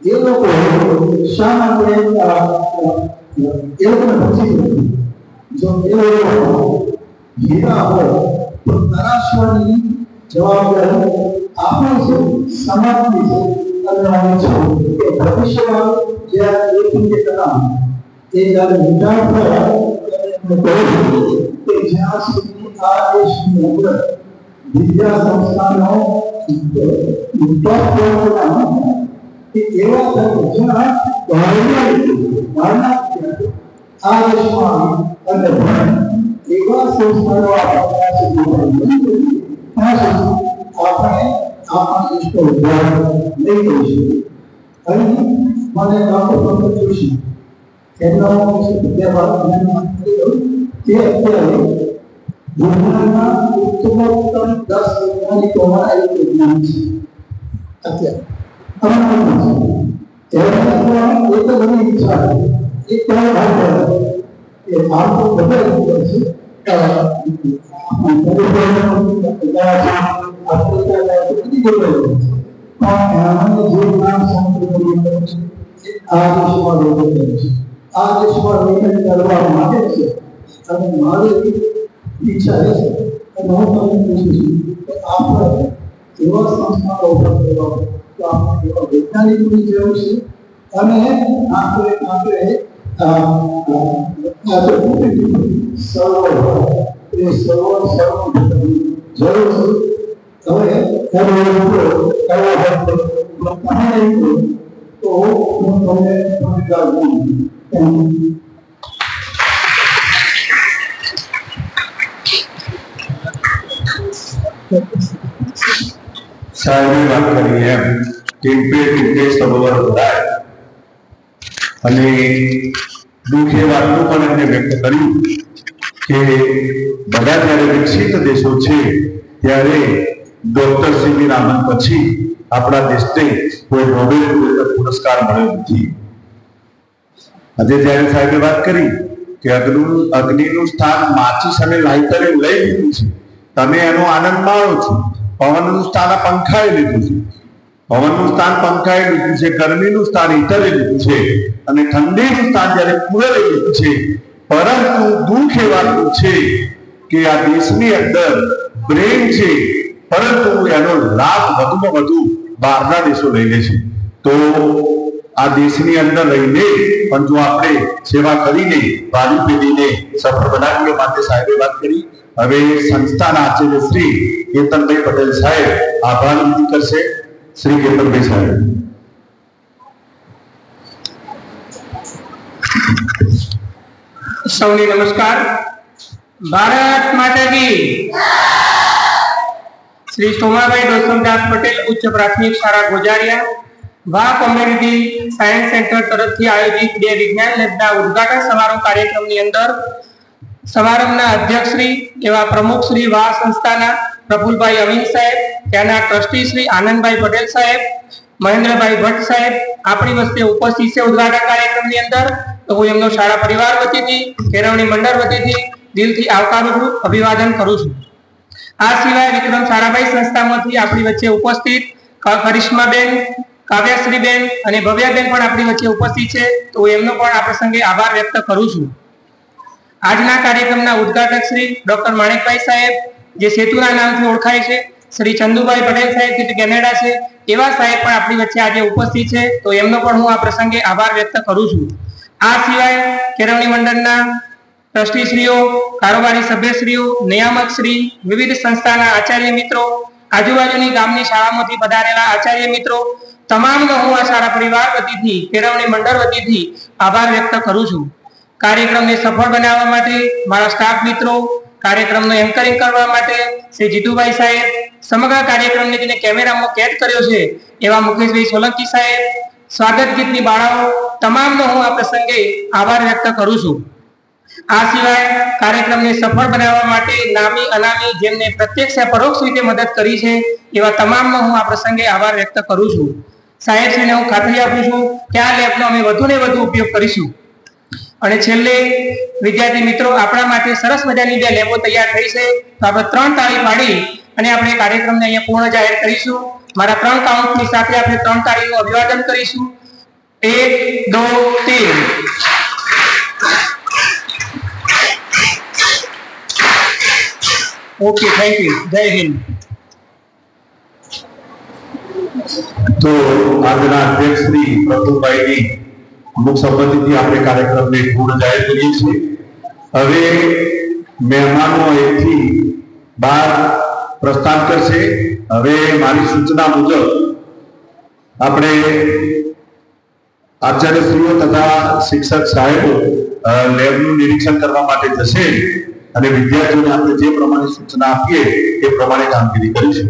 એ લોકો શા માટે એ લોકોને પછી જો એ લોકો હીરા હોય તો તરાશવાની જવાબદારી આપણી છે, સમાજની છે અને છે કે ભવિષ્યમાં જ્યારે એ પુણ્ય કરામ એ જ્યારે નિર્ધાર થયા કે જ્યાં સુધી આ દેશની અંદર વિદ્યા સંસ્થાનો કે એવા જ્યાં આ દેશમાં અને એવા સંસ્થાનો આપણે આપણા દેશનો ઉદ્ધાર નહીં કરી શકીએ. અહીં મને ડોક્ટર જોશી એમનો વિદ્યાભારત કે અત્યારે વિજ્ઞાનના ઉત્તમોત્તમ 10 વૈજ્ઞાનિકોમાં એક વિજ્ઞાન છે. અત્યારે એક ઘણી ઈચ્છા એ કયા ભાગ એ ભાગ તો બધા આ દેશમાં વેતન કરવા માટે છે અને મારી ઈચ્છા એ છે અને હું તમને પૂછું છું કે આપણે એવા સંસ્થાનો ઉભા કરવા તો આપણે એવા વૈજ્ઞાનિકોની જરૂર છે અને આપણે જરૂર છે. હવે તો હું તમને સાહેબે વાત કરી એમ ટીમ્પે ટીમ્પે સરોવર ભરાય અને દુઃખ એ વાતનું પણ એમને વ્યક્ત કર્યું કે બધા જ્યારે વિકસિત દેશો છે ત્યારે ડોક્ટર સીવી રામન પછી આપણા દેશને કોઈ નોબેલ પુરસ્કાર મળ્યો નથી. આજે જ્યારે સાહેબે વાત કરી કે અગ્નિનું સ્થાન માચીસ અને લાઇટરે લઈ લીધું છે, તમે એનો આનંદ માણો છો. પવનનું સ્થાન પંખાએ લીધું છે, પવનનું સ્થાન પંખાએ લીધું છે, ગરમીનું સ્થાન હીટરે લીધું છે અને ઠંડીનું સ્થાન જ્યારે કુલરે લીધું છે. પરંતુ દુઃખ એ વાતનું છે કે આ દેશની અંદર બ્રેન છે, પરંતુ એનો લાભ વધુમાં વધુ બહારના દેશો લઈ લે છે. તો આ દેશની અંદર રહીને પણ જો આપણે સેવા કરીને ભાવિ પેઢીને સફળ બનાવીએ માટે સાહેબે વાત કરી. હવે સંસ્થાના આચાર્ય શ્રી કેતનભાઈ પટેલ સાહેબ આભાર વિધિ કરશે. શ્રી કેતનભાઈ સાહેબ. સૌને નમસ્કાર. ભારત માતા કી. શ્રી સોમાભાઈ દોસ્તમદાસ પટેલ ઉચ્ચ પ્રાથમિક શાળા ગોજારિયા વા કોમ્યુનિટી સાયન્સ સેન્ટર તરફથી આયોજિત 2 વિજ્ઞાન લેબના ઉદ્ઘાટન સમારોહ કાર્યક્રમની અંદર સમારંભના અધ્યક્ષ શ્રી એવા પ્રમુખ શ્રી વા સંસ્થાના પ્રફુલભાઈ અમીન સાહેબ, ત્યાંના ટ્રસ્ટી શ્રી આનંદભાઈ પટેલ સાહેબ, મહેન્દ્રભાઈ ભટ્ટ સાહેબ આપણી વચ્ચે ઉપસ્થિત છે ઉદ્ઘાટન કાર્યક્રમની અંદર. તો હું એમનો શાળા પરિવાર વતીથી, કેળવણી મંડળ વતીથી દિલથી આવકારું છું, અભિવાદન કરું છું. આ સિવાય વિક્રમ સારાભાઈ સંસ્થામાંથી આપણી વચ્ચે ઉપસ્થિત કરિશ્માબેન, કાવ્યશ્રીબેન અને ભવ્યાબેન પણ આપણી વચ્ચે ઉપસ્થિત છે. તો એમનો પણ આ પ્રસંગે આભાર વ્યક્ત કરું છું. આજના કાર્યક્રમના ઉદ્ઘાટક શ્રી ડોક્ટર માણેકભાઈ સાહેબ, જે સેતુના નામથી ઓળખાય છે, શ્રી ચંદુભાઈ પટેલ સાહેબ જે કેનેડા છે, એવા સાહેબ પણ આપણી વચ્ચે આજે ઉપસ્થિત છે. તો એમનો પણ હું આ પ્રસંગે આભાર વ્યક્ત કરું છું. આ સિવાય કેળવણી મંડળના ટ્રસ્ટીશ્રીઓ, કારોબારી સભ્યશ્રીઓ, નિયામક શ્રી, વિવિધ સંસ્થાના આચાર્ય મિત્રો, આજુબાજુની ગામની શાળામાંથી પધારેલા આચાર્ય મિત્રો, તમામનો હું આ શાળા પરિવાર વતીથી, કેળવણી મંડળ વતીથી આભાર વ્યક્ત કરું છું. કાર્યક્રમને સફળ બનાવવા માટે મારા સ્ટાફ મિત્રો, કાર્યક્રમનો એન્કરિંગ કરવા માટે શ્રી જીતુભાઈ સાહેબ, સમગ્ર કાર્યક્રમને જેને કેમેરામાં કેદ કર્યો છે એવા મુકેશભાઈ સોલંકી સાહેબ, સ્વાગત ગીતની બાળાઓ, તમામનો હું આ પ્રસંગે આભાર વ્યક્ત કરું છું. આ સિવાય કાર્યક્રમને સફળ બનાવવા માટે નામી અનામી જેમને પ્રત્યક્ષ પરોક્ષ રીતે મદદ કરી છે એવા તમામનો હું આ પ્રસંગે આભાર વ્યક્ત કરું છું. સાહેબશ્રીને હું ખાતરી આપું છું કે આ લેબનો અમે વધુ ને વધુ ઉપયોગ કરીશું. અને છેલ્લે વિદ્યાર્થી મિત્રો, આપણા માટે સરસ મજાની 2 લેબો તૈયાર થઈ છે. તો આપણે 3 તાળી પાડી અને આપણે કાર્યક્રમને અહીંયા પૂર્ણ જાહેર કરીશું. મારા 3 કાઉન્ટની સાથે આપણે 3 તાળીનું અભિવાદન કરીશું. 1, 2, 3. Okay, thank you. જય હિન્દ. તો આજના અધ્યક્ષ શ્રી પ્રફુલભાઈની મુખ સંબંધીથી આપણે કાર્યક્રમને પૂર્ણ જાહેર કરીએ છીએ. હવે મહેમાનો 1 થી 12 પ્રસ્થાન કરશે. હવે મારી સૂચના મુજબ આપણે આચાર્યશ્રીઓ તથા શિક્ષક સાહેબો લેબનું નિરીક્ષણ કરવા માટે જશે અને વિદ્યાર્થીઓને આપણે જે પ્રમાણે સૂચના આપીએ એ પ્રમાણે કામગીરી કરીશું.